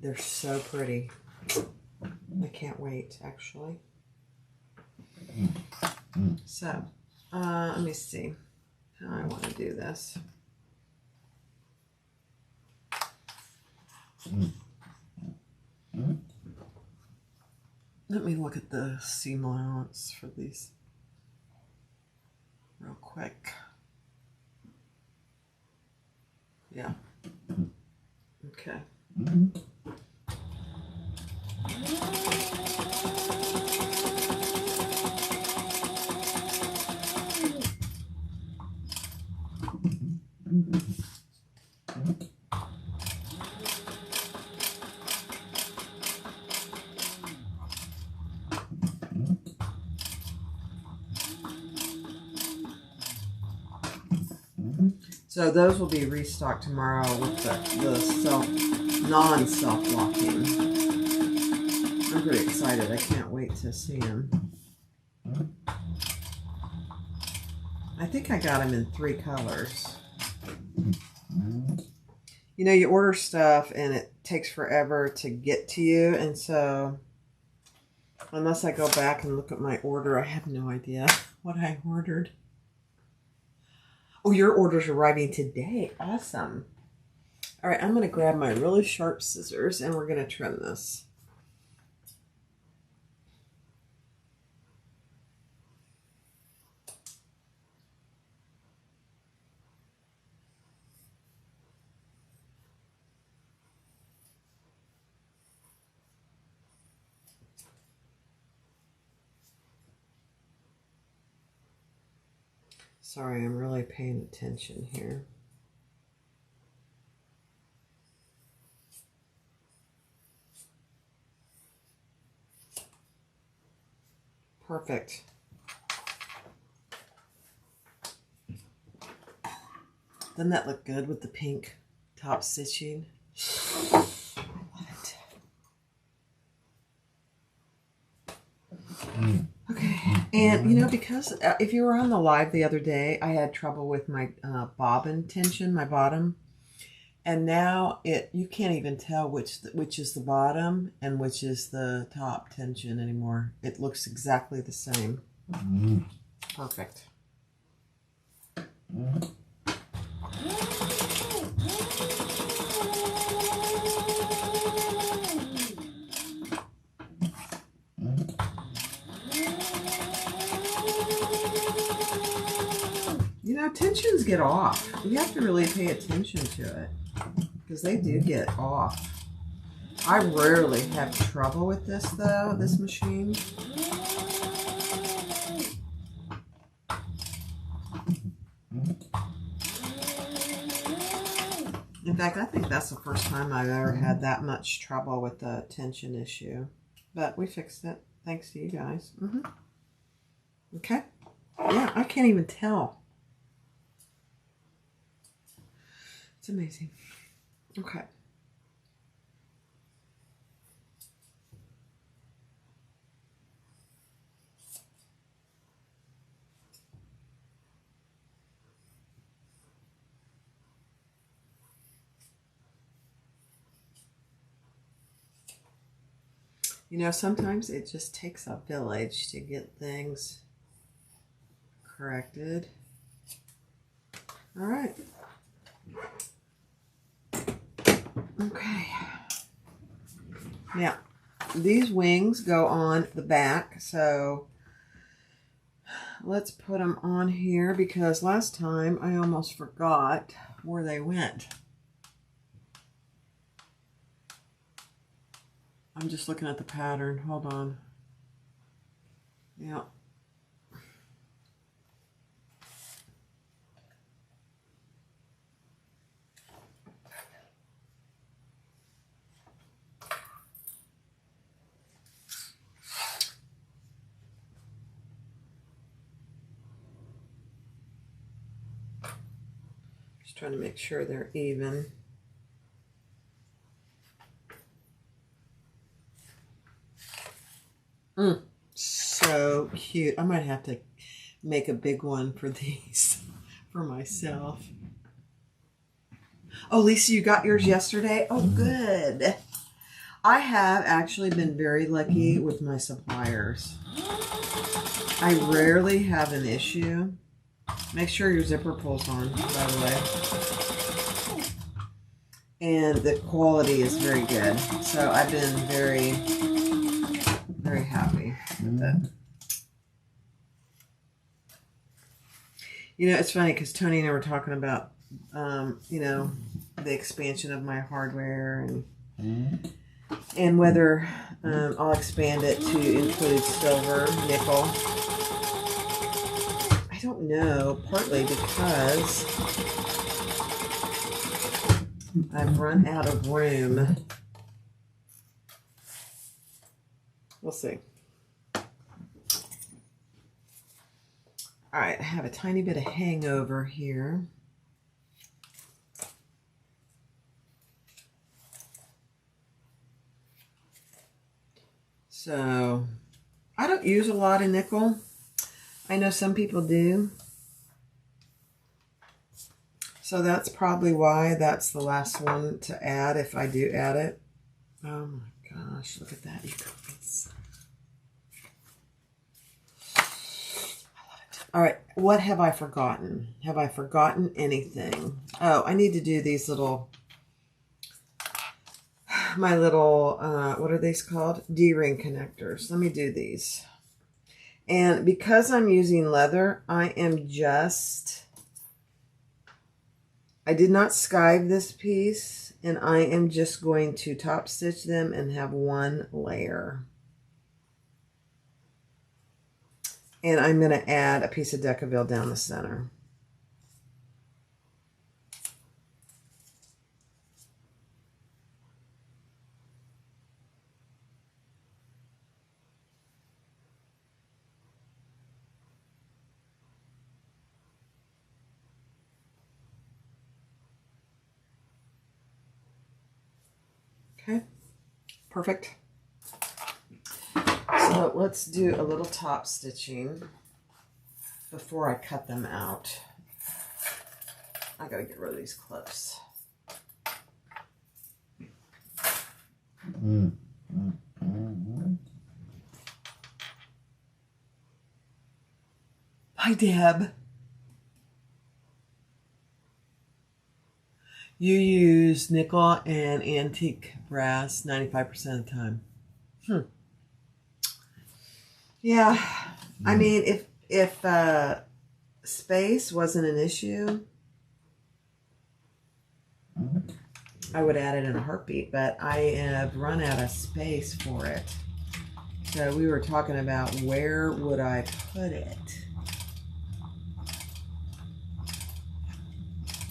They're so pretty. I can't wait, actually. So, let me see how I want to do this. Let me look at the seam allowance for these real quick. Yeah. Okay. So those will be restocked tomorrow with the non-self-locking. I'm pretty excited. I can't wait to see them. I think I got them in 3 colors. You know, you order stuff and it takes forever to get to you, and so unless I go back and look at my order, I have no idea what I ordered. Oh, your order's arriving today. Awesome. All right, I'm going to grab my really sharp scissors and we're going to trim this. Sorry, I'm really paying attention here. Perfect. Doesn't that look good with the pink top stitching? I love it. Okay, and you know, because if you were on the live the other day, I had trouble with my bobbin tension, my bottom, and now you can't even tell which is the bottom and which is the top tension anymore. It looks exactly the same. Perfect. You know, tensions get off. You have to really pay attention to it because they do get off. I rarely have trouble with this though, this machine. In fact, I think that's the first time I've ever had that much trouble with the tension issue. But we fixed it, thanks to you guys. Okay. Yeah, I can't even tell. It's amazing. Okay. You know, sometimes it just takes a village to get things corrected. All right. Okay. Now, these wings go on the back, so let's put them on here because last time I almost forgot where they went. I'm just looking at the pattern. Hold on. Yeah. Just trying to make sure they're even. So cute. I might have to make a big one for these for myself. Oh, Lisa, you got yours yesterday? Oh, good. I have actually been very lucky with my suppliers. I rarely have an issue. Make sure your zipper pulls on, by the way. And the quality is very good. So I've been very, very happy with it. You know, it's funny because Tony and I were talking about, you know, the expansion of my hardware and whether I'll expand it to include silver, nickel. I don't know, partly because I've run out of room. We'll see. All right, I have a tiny bit of hangover here. So, I don't use a lot of nickel. I know some people do. So that's probably why that's the last one to add, if I do add it. Oh my gosh, look at that, you guys. I love it. All right, what have I forgotten? Have I forgotten anything? Oh, I need to do these little, my little, what are these called? D-ring connectors. Let me do these. And because I'm using leather, I did not skive this piece, and I am just going to top stitch them and have one layer. And I'm going to add a piece of Decaville down the center. Okay, perfect. So let's do a little top stitching before I cut them out. I gotta get rid of these clips. Hi, Deb. You use nickel and antique brass 95% of the time. Yeah, I mean, if space wasn't an issue, I would add it in a heartbeat, but I have run out of space for it. So we were talking about where would I put it.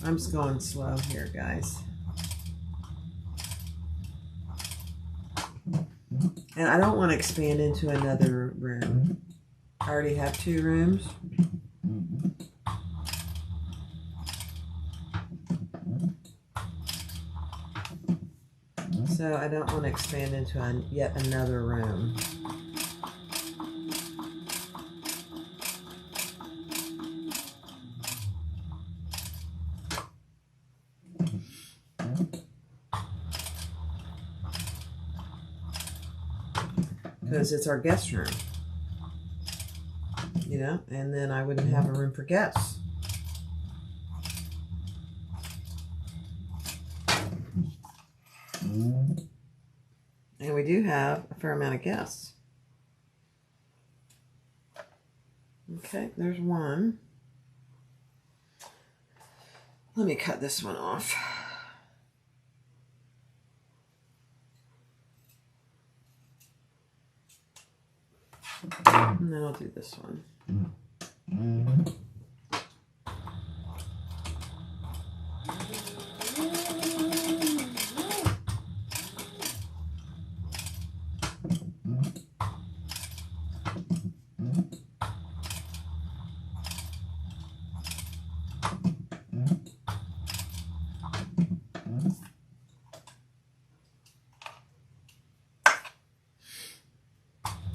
I'm just going slow here, guys. And I don't want to expand into another room. I already have 2 rooms. So I don't want to expand into yet another room. Because it's our guest room, you know, and then I wouldn't have a room for guests. And we do have a fair amount of guests. Okay, there's one. Let me cut this one off. And then I'll do this one.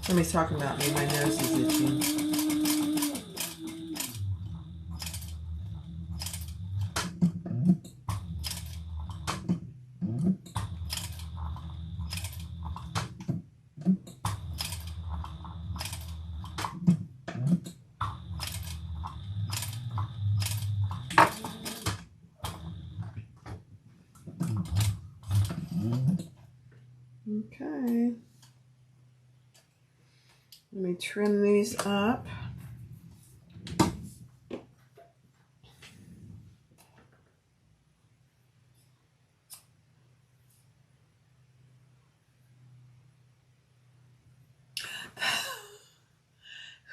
Somebody's talking about me. My nose is itching. Okay. Let me trim these up.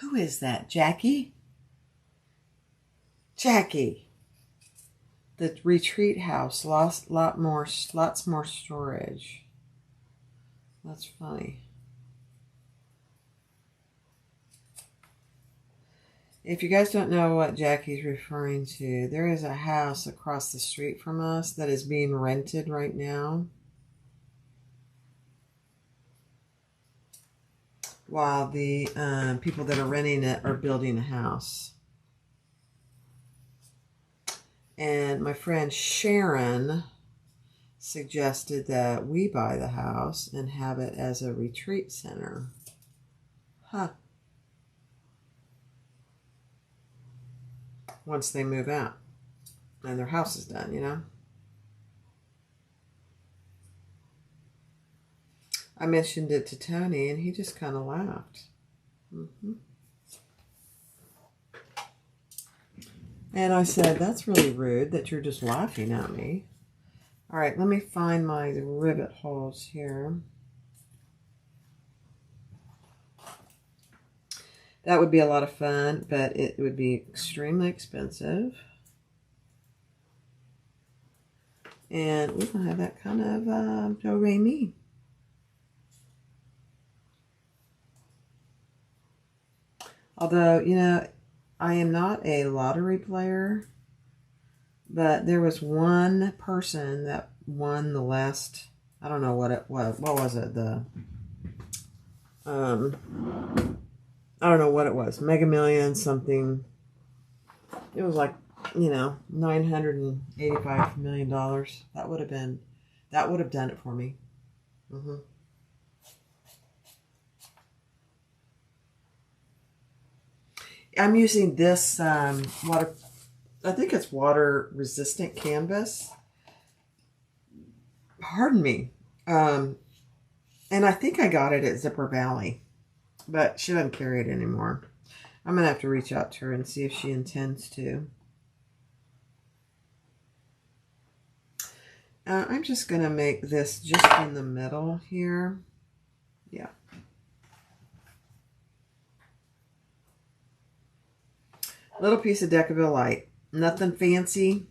Who is that? Jackie? Jackie. The retreat house. Lots more storage. That's funny. If you guys don't know what Jackie's referring to, there is a house across the street from us that is being rented right now, while the people that are renting it are building a house. And my friend Sharon suggested that we buy the house and have it as a retreat center. Huh. once they move out and their house is done, you know. I mentioned it to Tony and he just kind of laughed. And I said, that's really rude that you're just laughing at me. All right, let me find my rivet holes here. That would be a lot of fun, but it would be extremely expensive. And we don't have that kind of do-re-mi. Although, you know, I am not a lottery player, but there was one person that won the last, I don't know what it was. What was it? I don't know what it was. Mega Millions something. It was like, you know, $985 million. That would have done it for me. I'm using this water, I think it's water resistant canvas. Pardon me. And I think I got it at Zipper Valley, but she doesn't carry it anymore. I'm going to have to reach out to her and see if she intends to. I'm just going to make this just in the middle here. Yeah. Little piece of Decaville Light. Nothing fancy.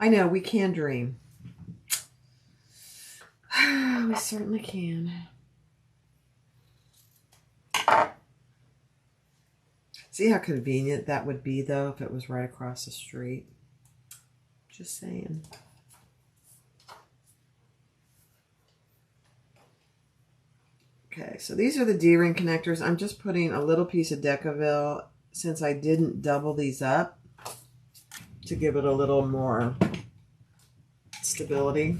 I know, we can dream. We certainly can. See how convenient that would be, though, if it was right across the street. Just saying. Okay, so these are the D-ring connectors. I'm just putting a little piece of Decaville, since I didn't double these up, to give it a little more stability.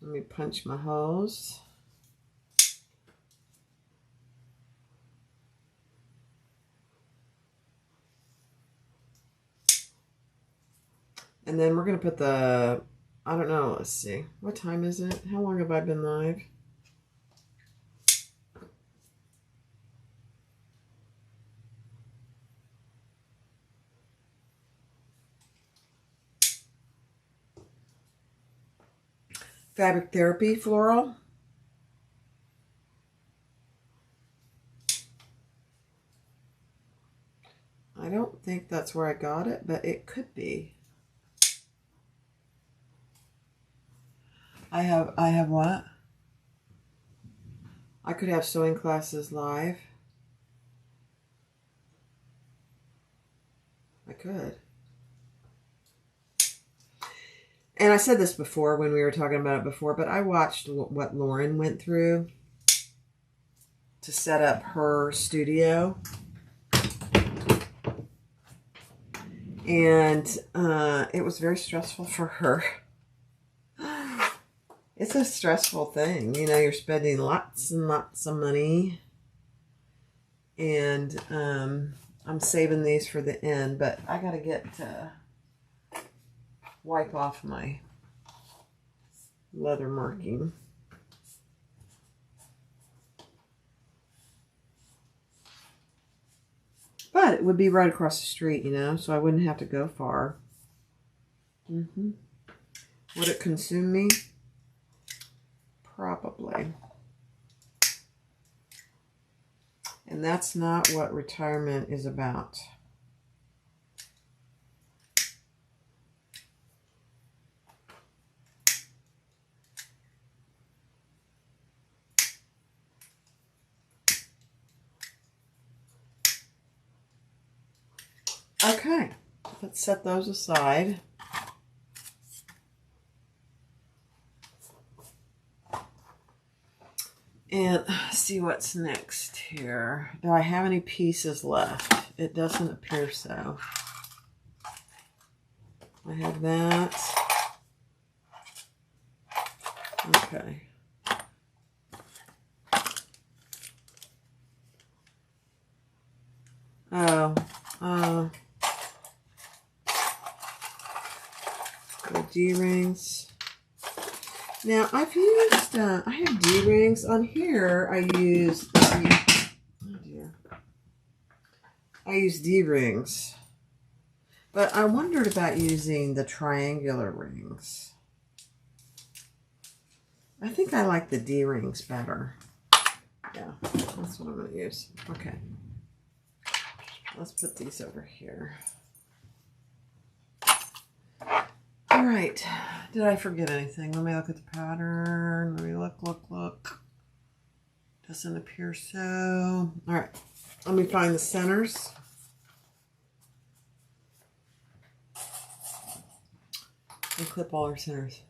Let me punch my holes. And then we're going to put the, I don't know, let's see. What time is it? How long have I been live? Fabric Therapy Floral. I don't think that's where I got it, but it could be. I have what? I could have sewing classes live. I could. And I said this before when we were talking about it before, but I watched what Lauren went through to set up her studio. And it was very stressful for her. It's a stressful thing. You know, you're spending lots and lots of money. And I'm saving these for the end, but I got to get wipe off my leather marking. But it would be right across the street, you know, so I wouldn't have to go far. Would it consume me? Probably. And that's not what retirement is about. Okay, let's set those aside. And see what's next here. Do I have any pieces left? It doesn't appear so. have that. Okay. The D-rings. Now, I've used, I have D-rings on here. I use, oh dear. I use D-rings. But I wondered about using the triangular rings. I think I like the D-rings better. Yeah, that's what I'm going to use. Okay. Let's put these over here. All right. Did I forget anything? Let me look at the pattern. Let me look. Doesn't appear so. All right. Let me find the centers. And clip all our centers.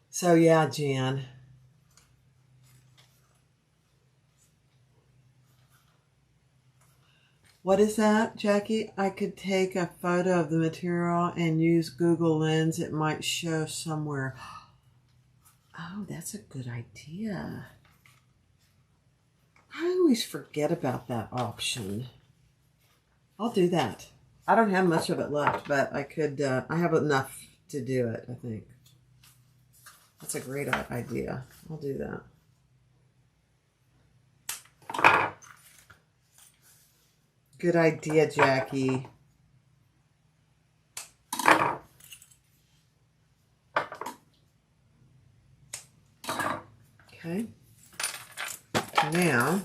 So yeah, Jan. What is that, Jackie? I could take a photo of the material and use Google Lens. It might show somewhere. Oh, that's a good idea. I always forget about that option. I'll do that. I don't have much of it left, but I could, I have enough to do it, I think. That's a great idea. I'll do that. Good idea, Jackie. Okay. Now,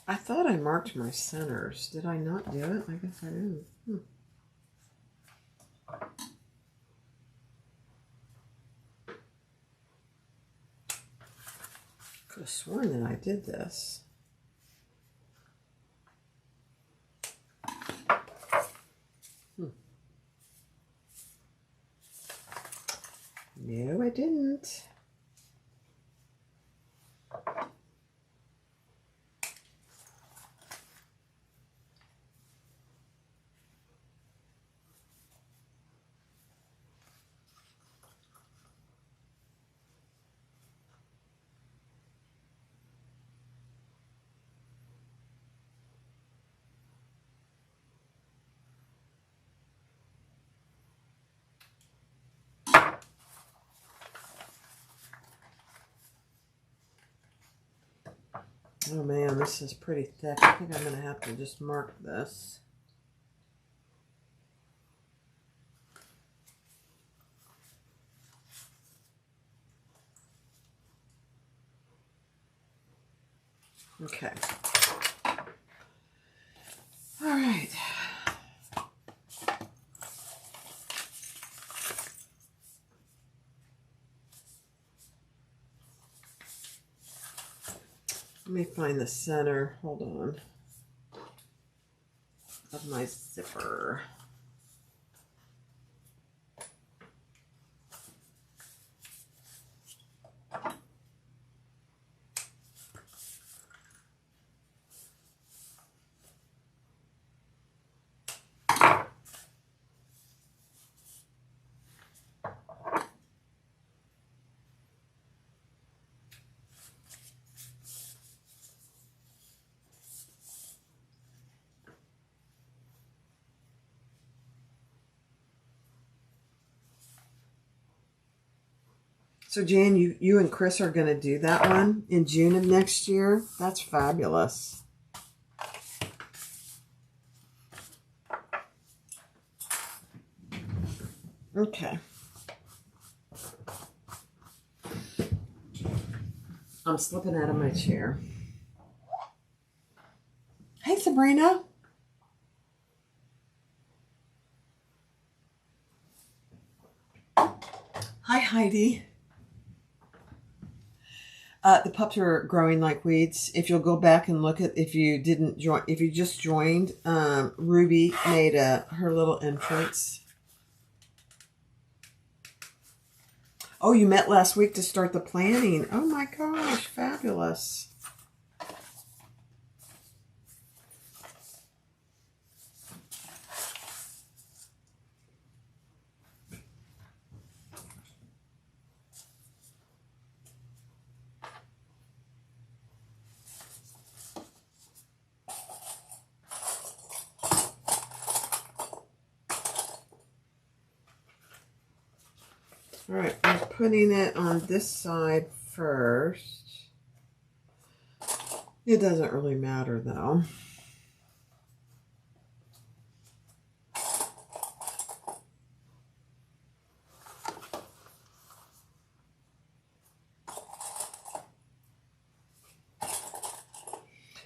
I thought I marked my centers. Did I not do it? I guess I didn't. Could have sworn that I did this. No, I didn't. Oh man, this is pretty thick. I think I'm going to have to just mark this. Okay. All right. Let me find the center, hold on, of my zipper. So Jan, you and Chris are going to do that one in June of next year? That's fabulous. Okay. I'm slipping out of my chair. Hey, Sabrina. Hi, Heidi. The pups are growing like weeds. If you'll go back and look at, if you didn't join, if you just joined, Ruby made her little entrance. Oh, you met last week to start the planning. Oh my gosh, fabulous. All right, I'm putting it on this side first. It doesn't really matter though.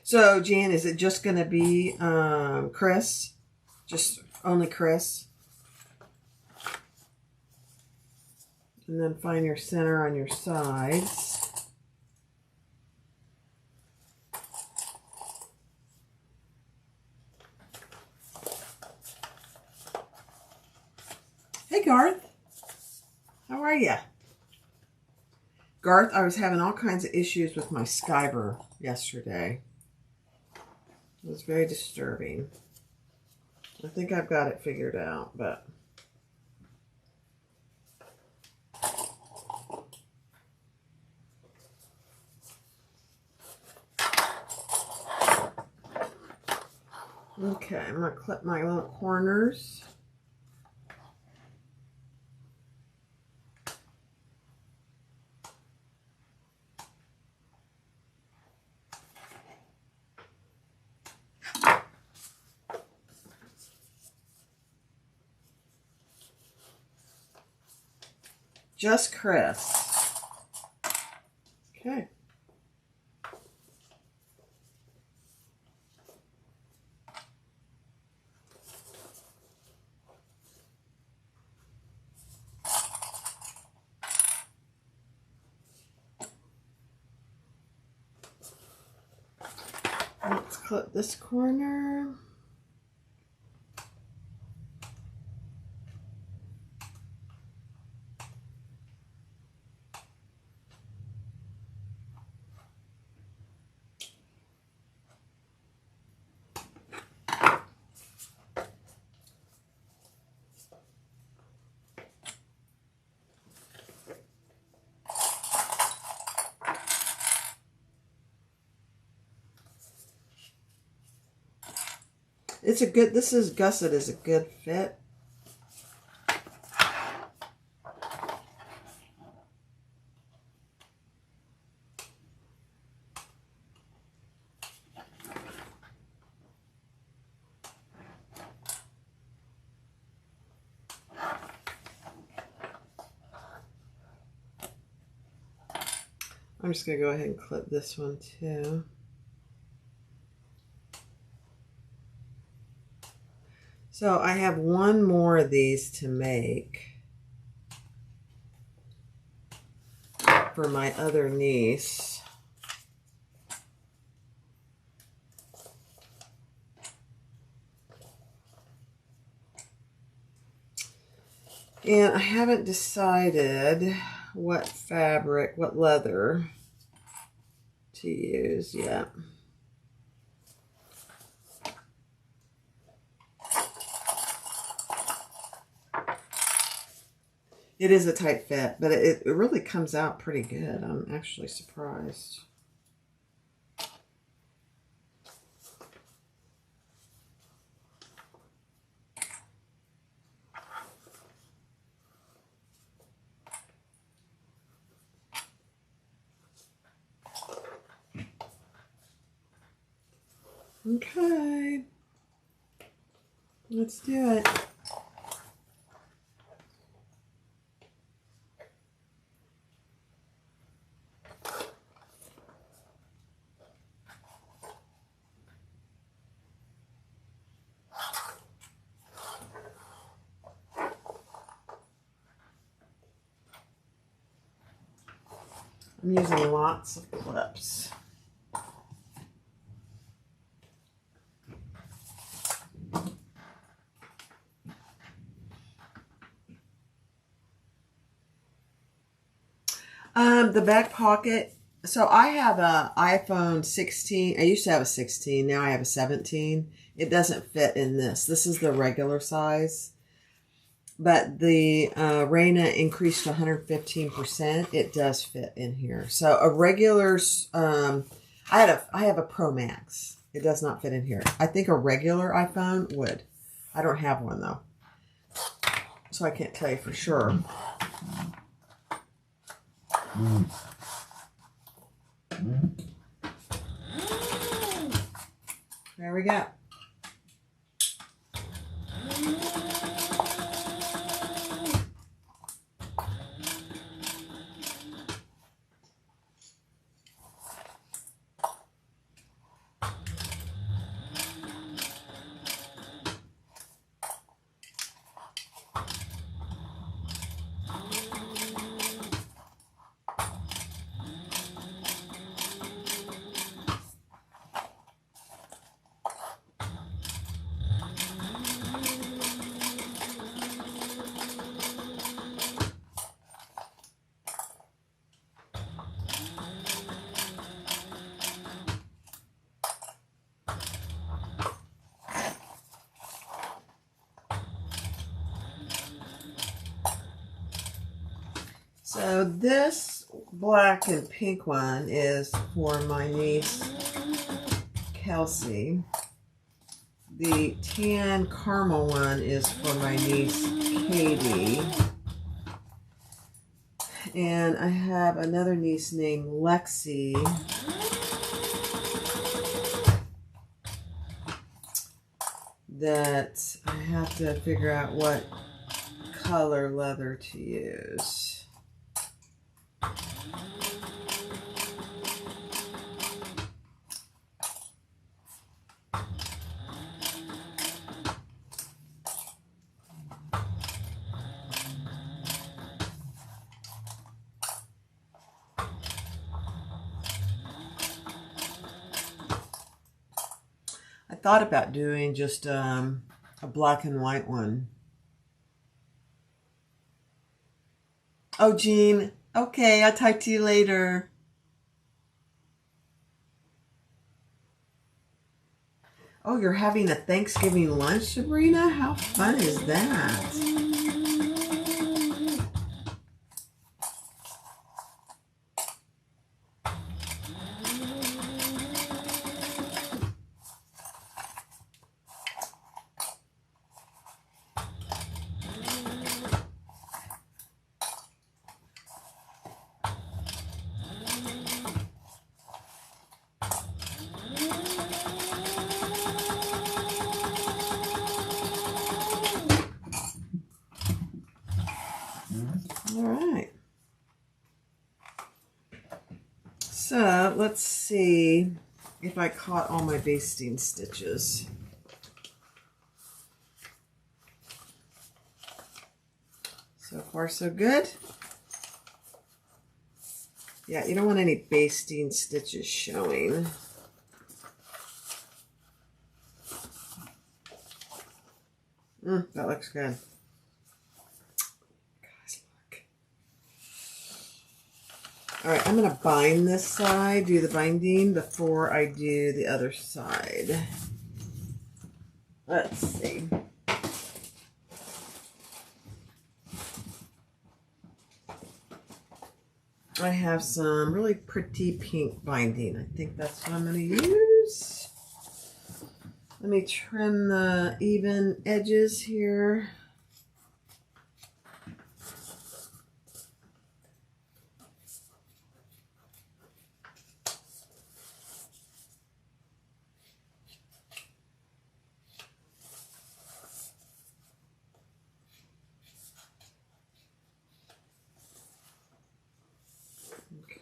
So, Jan, is it just going to be Chris? Just only Chris? And then find your center on your sides. Hey, Garth. How are you? Garth, I was having all kinds of issues with my Skyber yesterday. It was very disturbing. I think I've got it figured out, but... Okay, I'm going to clip my little corners. Just Chris. Okay. Let's clip this corner. It's a good, this is gusset is a good fit. I'm just going to go ahead and clip this one too. So I have one more of these to make for my other niece. And I haven't decided what fabric, what leather to use yet. It is a tight fit, but it really comes out pretty good. I'm actually surprised. Okay, let's do it. I'm using lots of clips. The back pocket. So I have a iPhone 16. I used to have a 16. Now I have a 17. It doesn't fit in this. This is the regular size. But the Raina increased to 115%. It does fit in here. So a regular, I have a Pro Max. It does not fit in here. I think a regular iPhone would. I don't have one though, so I can't tell you for sure. There we go. So this black and pink one is for my niece, Kelsey. The tan caramel one is for my niece, Katie. And I have another niece named Lexi. That I have to figure out what color leather to use. I thought about doing just a black and white one. Oh, Jean. Okay, I'll talk to you later. Oh, you're having a Thanksgiving lunch, Sabrina? How fun is that? All right. So let's see if I caught all my basting stitches. So far, so good. Yeah, you don't want any basting stitches showing. That looks good. Guys, look. All right, I'm going to bind this side, do the binding before I do the other side. Let's see. I have some really pretty pink binding. I think that's what I'm going to use. Let me trim the even edges here.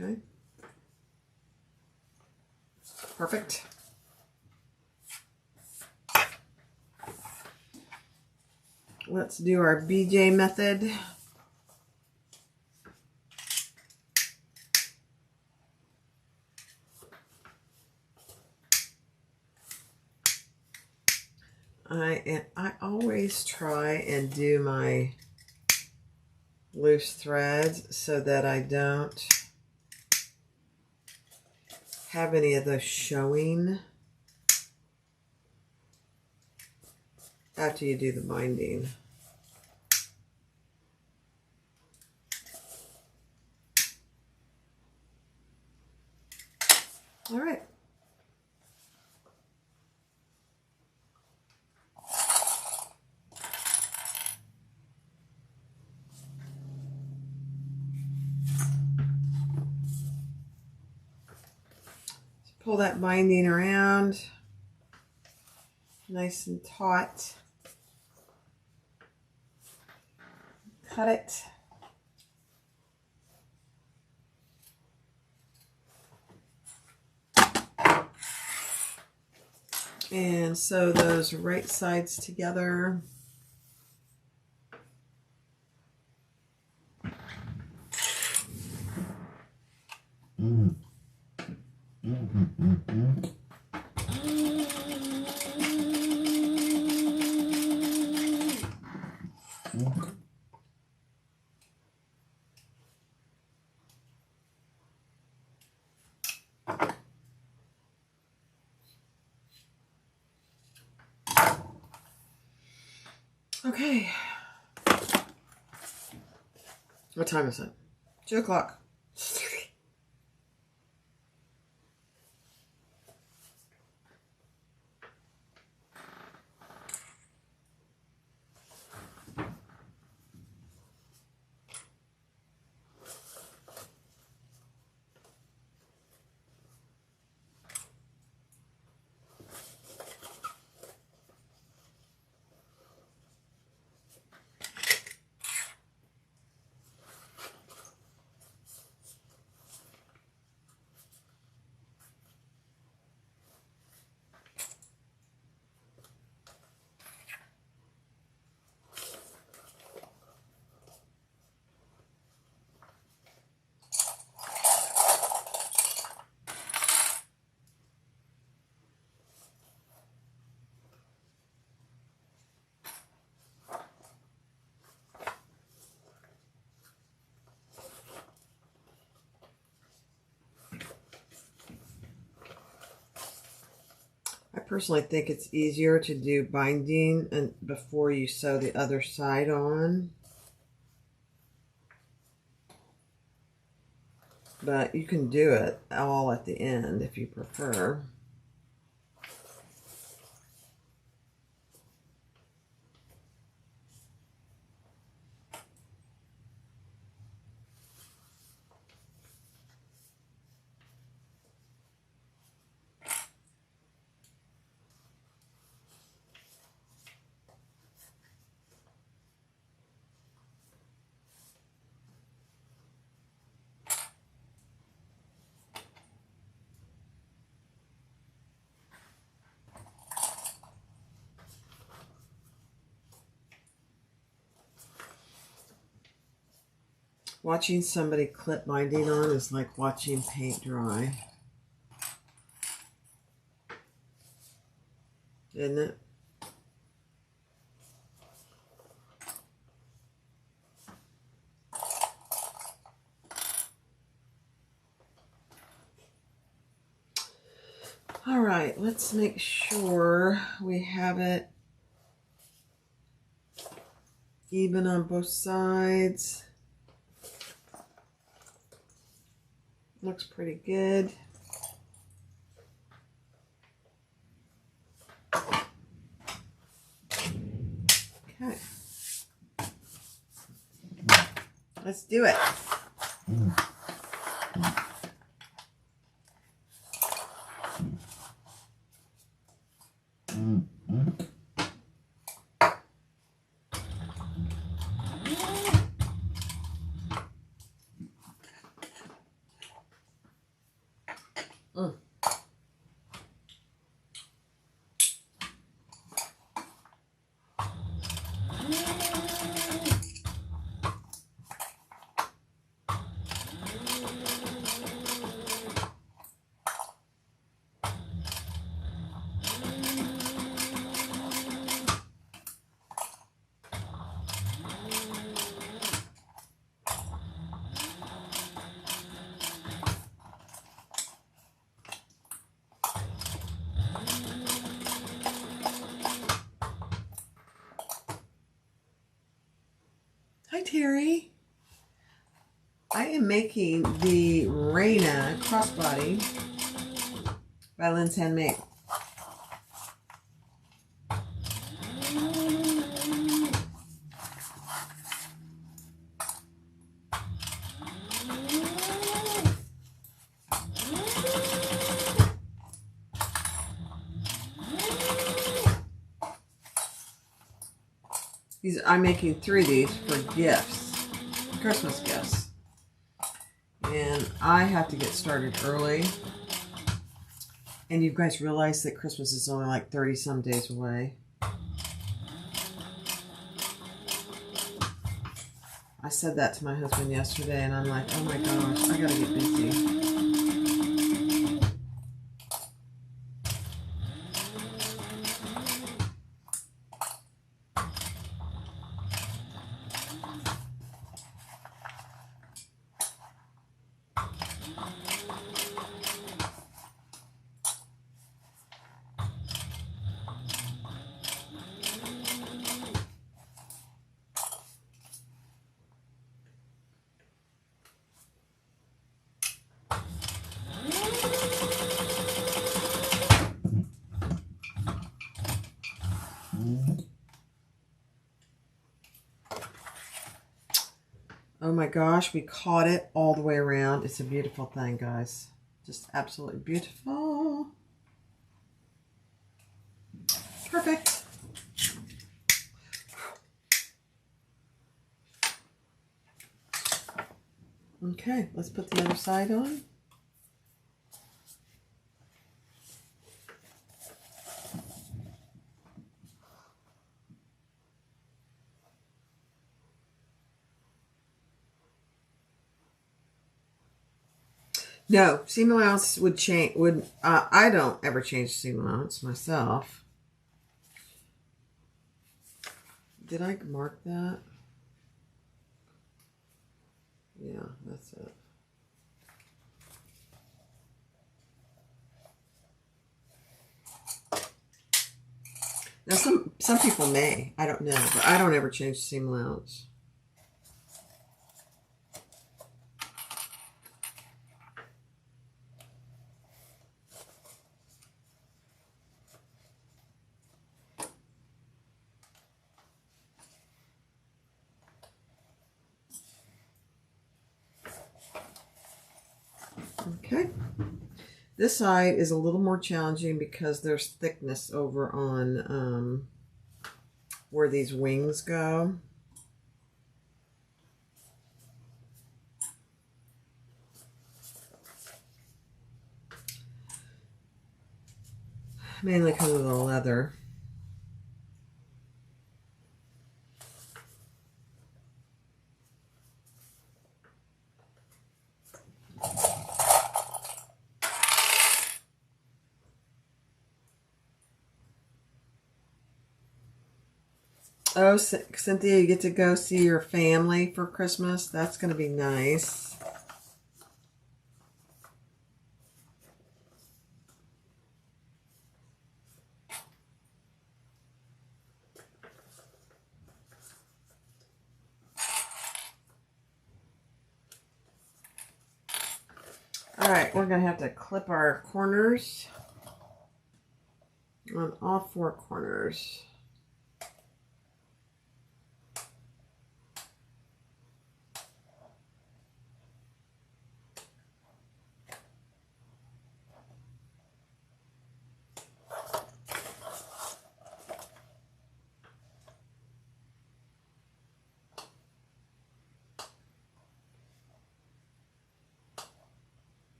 Okay. Perfect. Let's do our BJ method. I always try and do my loose threads so that I don't have any of those showing after you do the binding. All right. Pull that binding around, nice and taut. Cut it. And sew those right sides together. Okay. What time is it? 2 o'clock. I personally think it's easier to do binding and before you sew the other side on. But you can do it all at the end if you prefer. Watching somebody clip binding on is like watching paint dry. Isn't it? All right, let's make sure we have it even on both sides. Looks pretty good. Okay. Let's do it. Terry. I am making the Reina crossbody by Lynn's Handmade. I'm making 3 of these for gifts, Christmas gifts. And I have to get started early. And you guys realize that Christmas is only like 30 some days away. I said that to my husband yesterday and I'm like, oh my gosh, I gotta get busy. Oh my gosh, we caught it all the way around. It's a beautiful thing, guys. Just absolutely beautiful. Perfect. Okay, let's put the other side on. No, seam allowance would change. I don't ever change seam allowance myself. Did I mark that? Yeah, that's it. Now some people may. I don't know, but I don't ever change seam allowance. Okay, this side is a little more challenging because there's thickness over on where these wings go. Mainly because of the leather. Oh, Cynthia, you get to go see your family for Christmas. That's going to be nice. All right, we're going to have to clip our corners on all 4 corners.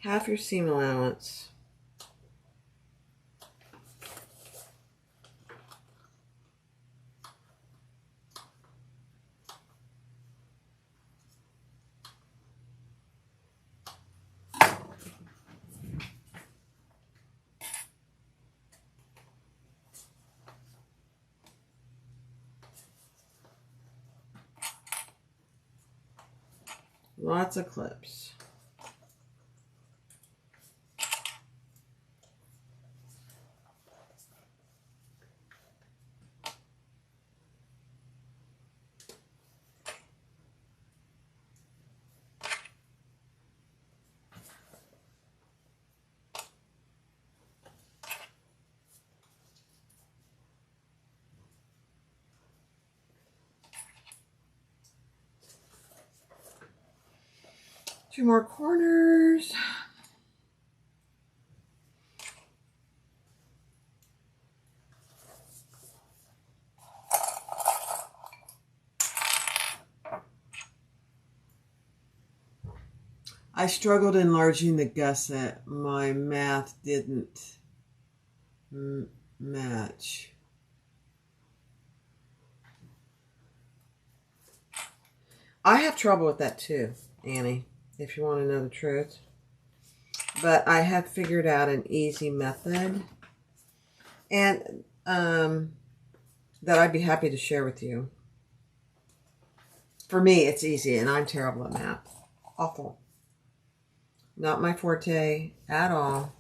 Half your seam allowance. Lots of clips. Two more corners. I struggled enlarging the gusset. My math didn't match. I have trouble with that too, Annie, if you want to know the truth. But I have figured out an easy method, and that I'd be happy to share with you. For me, it's easy, and I'm terrible at math. Awful. Not my forte at all.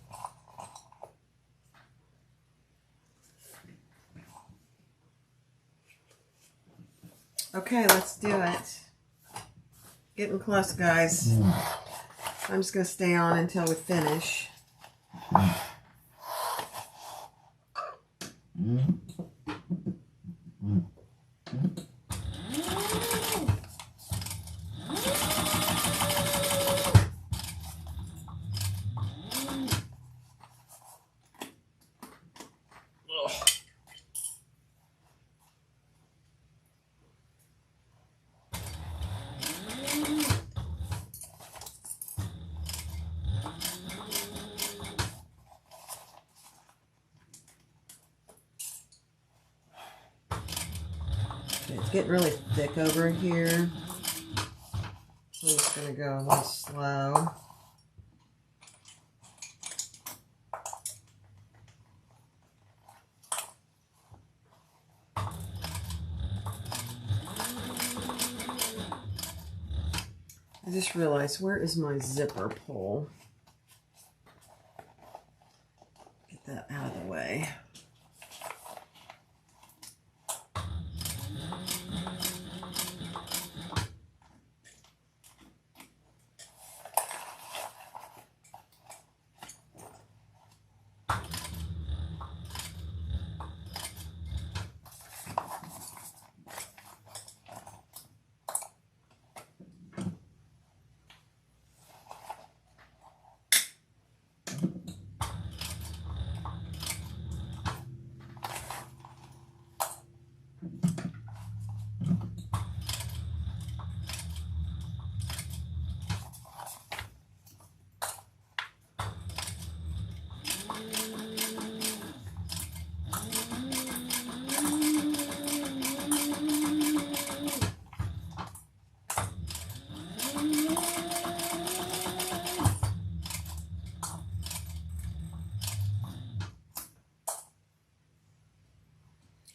Okay, let's do it. Getting close, guys. I'm just going to stay on until we finish. It's getting really thick over here. I'm just going to go a little slow. I just realized, where is my zipper pull? Get that out of the way.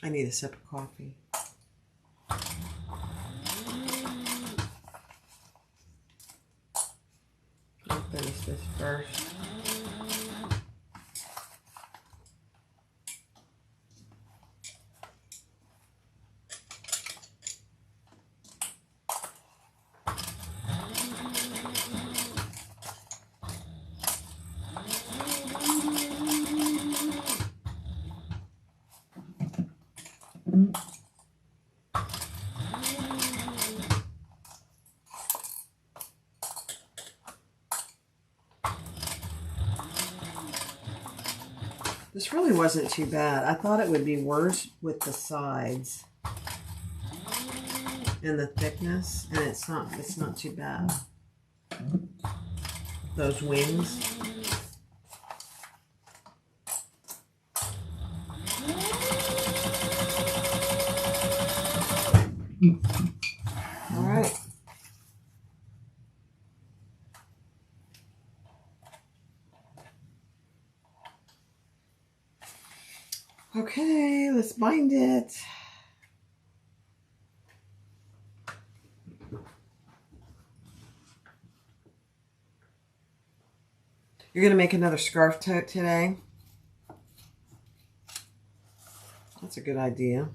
I need a sip of coffee. I'll finish this first. This really wasn't too bad. I thought it would be worse with the sides and the thickness, and it's not too bad. Those wings. All right. Okay, let's bind it. You're going to make another scarf tote today? That's a good idea.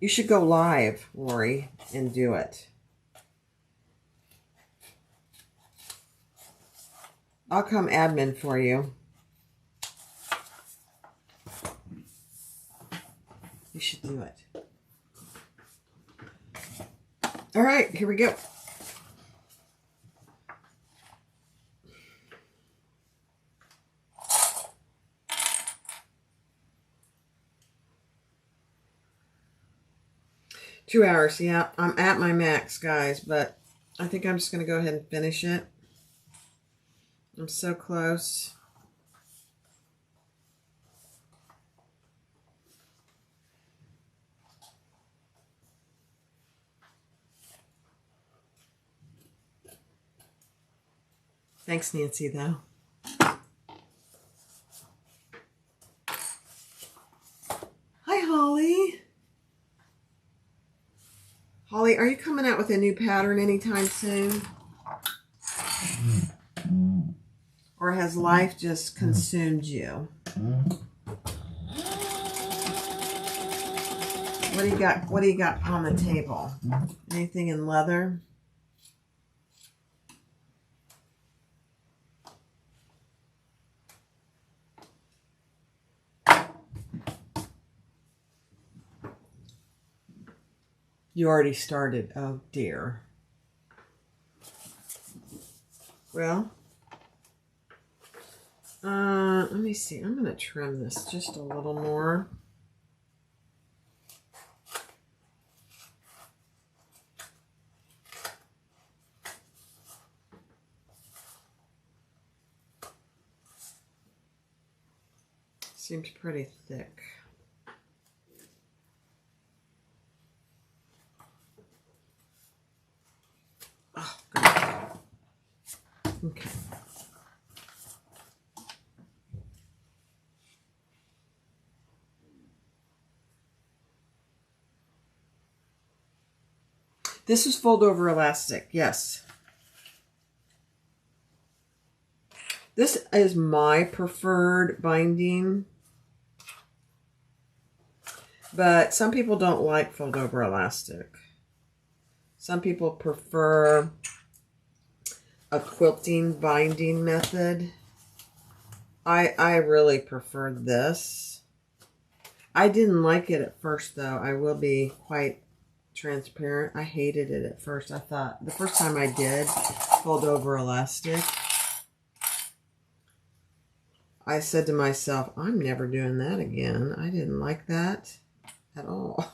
You should go live, Lori, and do it. I'll come admin for you. You should do it. All right, here we go. Two hours, yeah. I'm at my max, guys, but I think I'm just going to go ahead and finish it. I'm so close. Thanks, Nancy, though. Hi, Holly. Holly, are you coming out with a new pattern anytime soon? Or has life just consumed you? What do you got? What do you got on the table? Anything in leather? You already started. Oh, dear. Well, let me see. I'm going to trim this just a little more. Seems pretty thick. Oh, God. Okay. This is fold over elastic, yes. This is my preferred binding, but some people don't like fold over elastic. Some people prefer a quilting binding method. I really prefer this. I didn't like it at first, though. I will be quite transparent. I hated it at first. I thought the first time I did fold over elastic, I said to myself, I'm never doing that again. I didn't like that at all.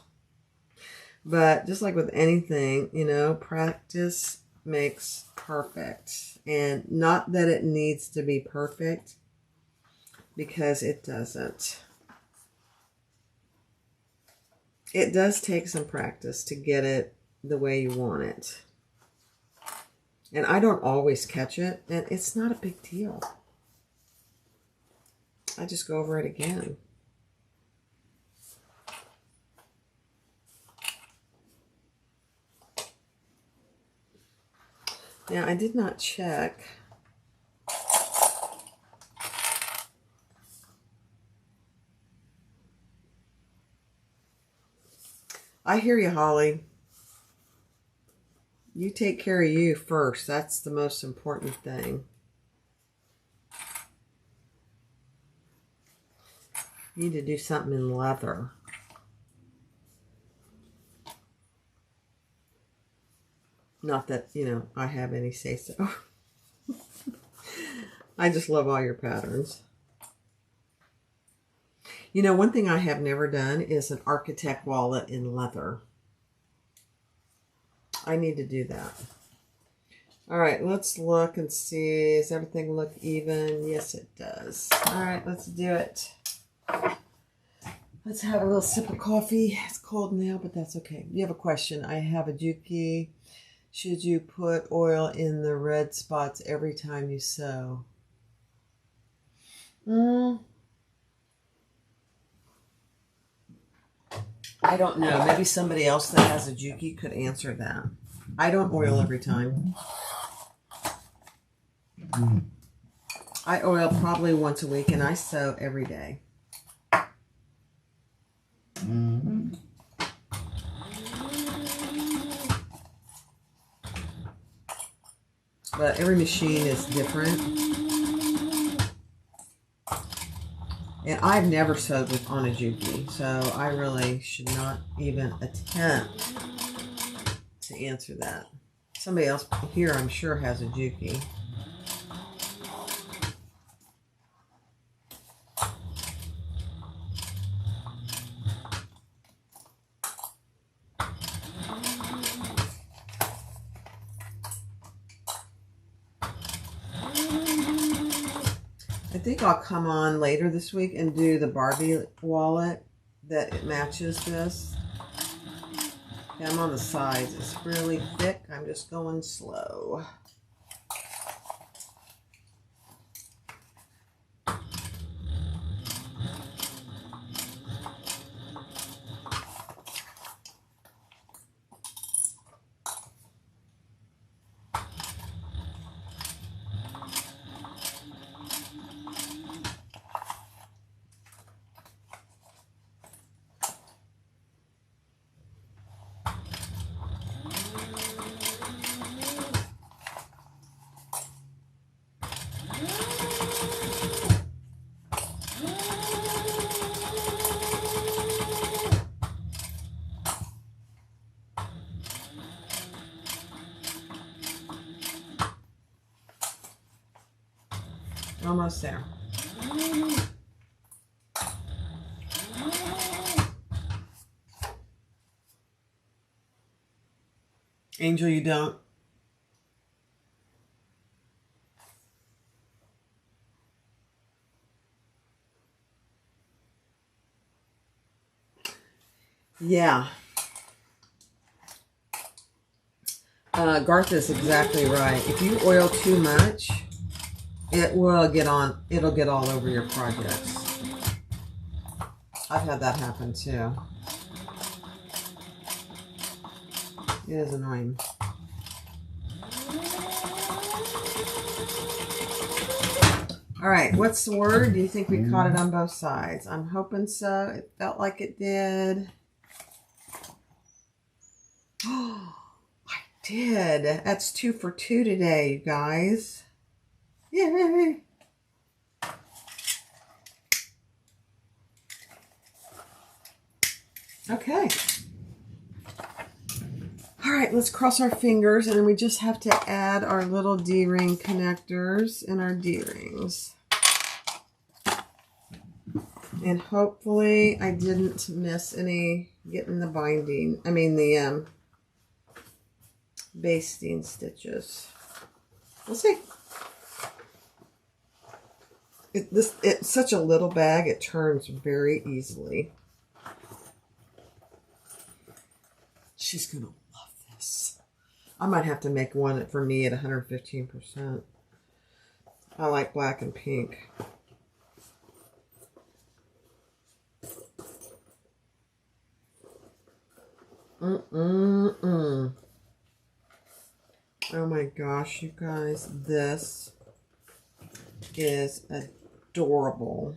But just like with anything, you know, practice makes perfect. And not that it needs to be perfect, because it doesn't. It does take some practice to get it the way you want it. And I don't always catch it, and it's not a big deal. I just go over it again. Now, I did not check. I hear you, Holly. You take care of you first. That's the most important thing. You need to do something in leather. Not that, you know, I have any say-so. I just love all your patterns. You know, one thing I have never done is an architect wallet in leather. I need to do that. All right, let's look and see. Does everything look even? Yes, it does. All right, let's do it. Let's have a little sip of coffee. It's cold now, but that's okay. You have a question. I have a Juki. Should you put oil in the red spots every time you sew? I don't know. Maybe somebody else that has a Juki could answer that. I don't oil every time. I oil probably once a week, and I sew every day. But every machine is different. And I've never sewed on a Juki, so I really should not even attempt to answer that. Somebody else here, I'm sure, has a Juki. I think I'll come on later this week and do the Barbie wallet that it matches this. Yeah, I'm on the sides. It's really thick. I'm just going slow. Almost there. Angel, you don't? Yeah. Garth is exactly right. If you oil too much, it'll get all over your projects. I've had that happen too. It is annoying. All right, what's the word? Do you think we caught it on both sides? I'm hoping so. It felt like it did. Oh, I did. That's 2 for 2 today, you guys. Yay! Okay. All right, let's cross our fingers, and then we just have to add our little D-ring connectors and our D-rings. And hopefully I didn't miss any getting the binding. I mean the basting stitches. We'll see. It's such a little bag, it turns very easily. She's gonna love this. I might have to make one for me at 115%. I like black and pink. Oh my gosh, you guys, this is adorable.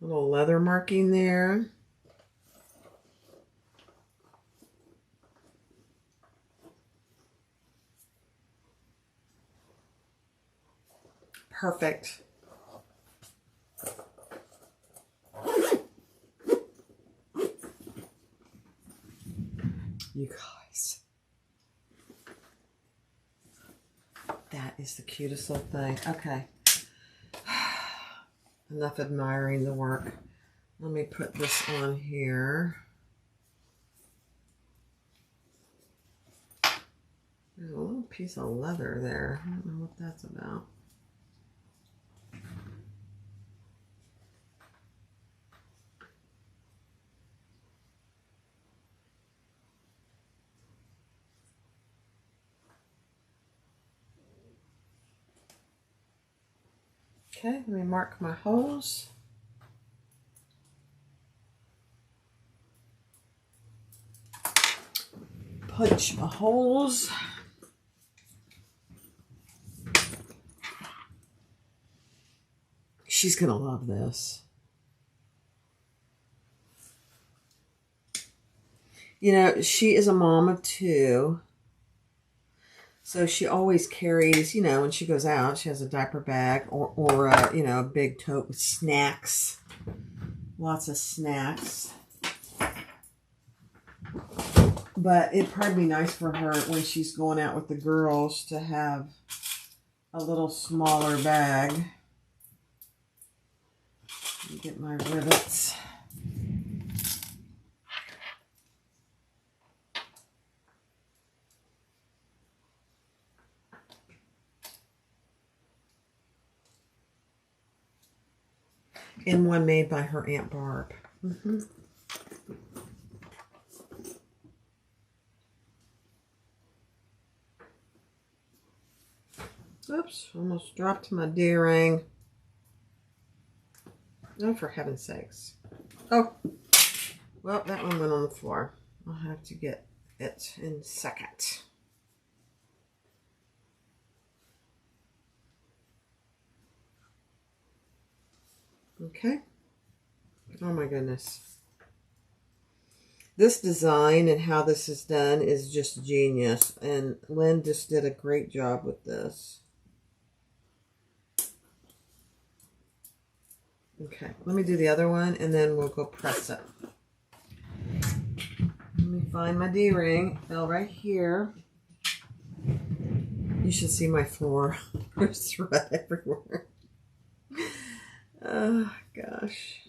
Little leather marking there. Perfect. You guys. That is the cutest little thing. Okay. Enough admiring the work. Let me put this on here. There's a little piece of leather there. I don't know what that's about. Okay, let me mark my holes. Punch my holes. She's gonna love this. You know, she is a mom of 2. So she always carries, you know, when she goes out, she has a diaper bag or you know, a big tote with snacks. Lots of snacks. But it'd probably be nice for her when she's going out with the girls to have a little smaller bag. Let me get my rivets. And one made by her Aunt Barb. Oops, almost dropped my D-ring. Oh, for heaven's sakes. Oh, well, that one went on the floor. I'll have to get it in a second. Okay. Oh my goodness. This design and how this is done is just genius. And Lynn just did a great job with this. Okay, let me do the other one and then we'll go press it. Let me find my D-ring. It fell right here. You should see my floor. There's thread everywhere. Oh, gosh.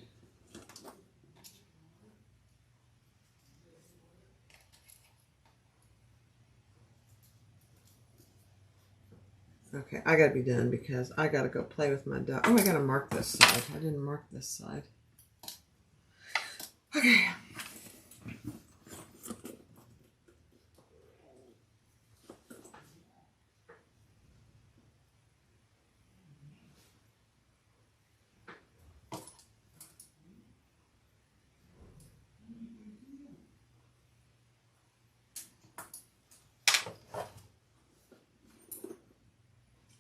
Okay, I gotta be done because I gotta go play with my dog. Oh, I gotta mark this side. I didn't mark this side. Okay.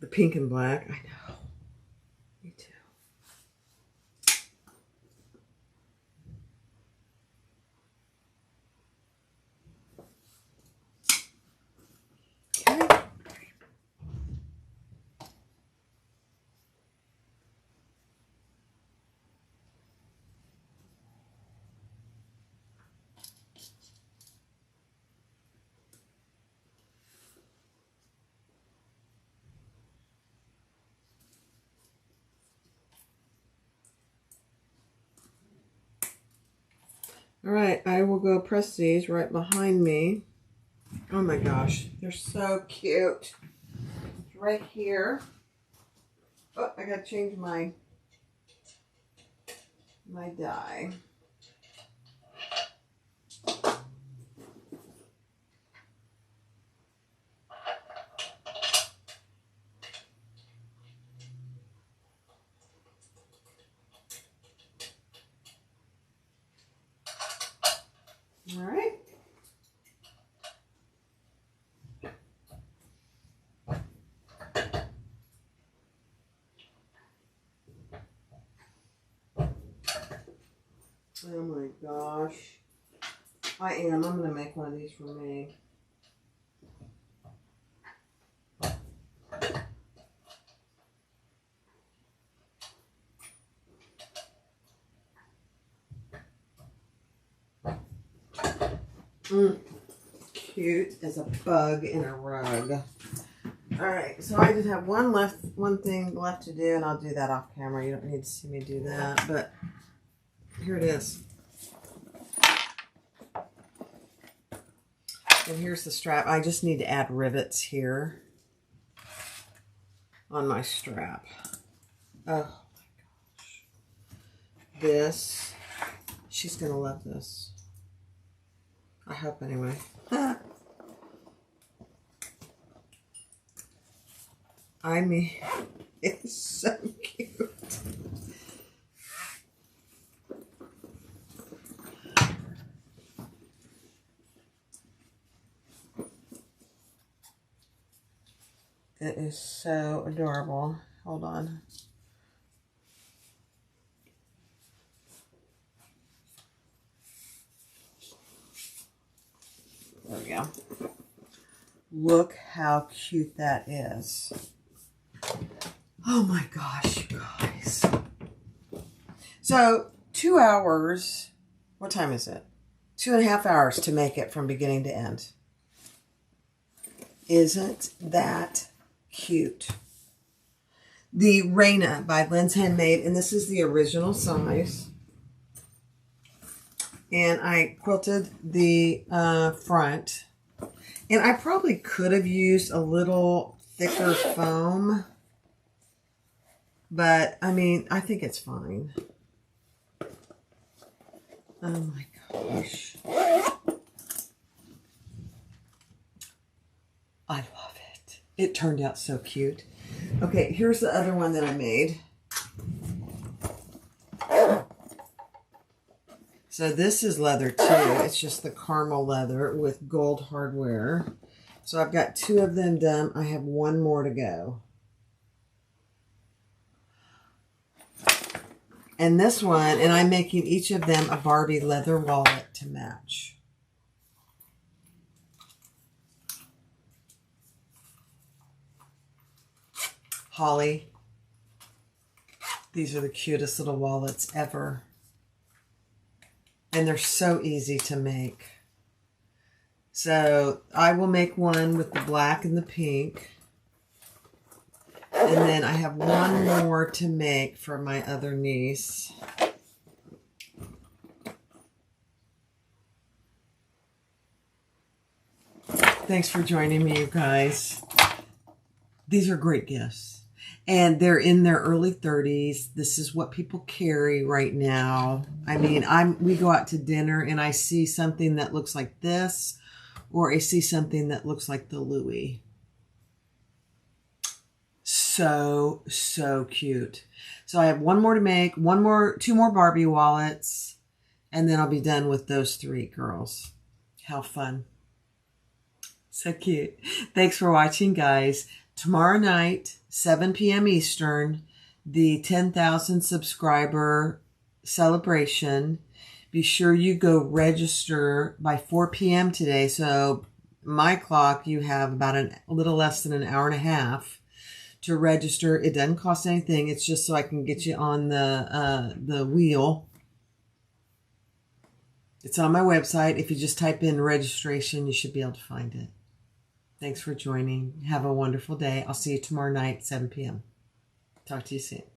The pink and black. I know. Me too. Okay. All right, I will go press these right behind me. Oh my gosh, they're so cute. It's right here. Oh, I gotta change my die. All right. Oh my gosh. I'm going to make one of these for me. Cute as a bug in a rug. Alright, so I just have one thing left to do, and I'll do that off camera. You don't need to see me do that, but here it is. And here's the strap. I just need to add rivets here on my strap. Oh my gosh. This, she's going to love this. I hope anyway. I mean, it's so cute. is so adorable. Hold on. There we go. Look how cute that is. Oh my gosh, you guys. So 2 hours, what time is it? 2.5 hours to make it from beginning to end. Isn't that cute? The Reina by Lynn's Handmade, and this is the original size. And I quilted the front. And I probably could have used a little thicker foam. But, I mean, I think it's fine. Oh my gosh. I love it. It turned out so cute. Okay, here's the other one that I made. So this is leather too. It's just the caramel leather with gold hardware. So I've got 2 of them done. I have 1 more to go. And this one, and I'm making each of them a Barbie leather wallet to match. Holly. These are the cutest little wallets ever. And they're so easy to make. So I will make one with the black and the pink. And then I have 1 more to make for my other niece. Thanks for joining me, you guys. These are great gifts. And they're in their early 30s. This is what people carry right now. I mean, we go out to dinner and I see something that looks like this, or I see something that looks like the Louis. So, so cute. So I have 1 more to make, 2 more Barbie wallets, and then I'll be done with those 3 girls. How fun. So cute. Thanks for watching, guys. Tomorrow night, 7 p.m. Eastern, the 10,000 subscriber celebration. Be sure you go register by 4 p.m. today. So my clock, you have about a little less than an hour and a half to register. It doesn't cost anything. It's just so I can get you on the wheel. It's on my website. If you just type in registration, you should be able to find it. Thanks for joining. Have a wonderful day. I'll see you tomorrow night, 7 p.m. Talk to you soon.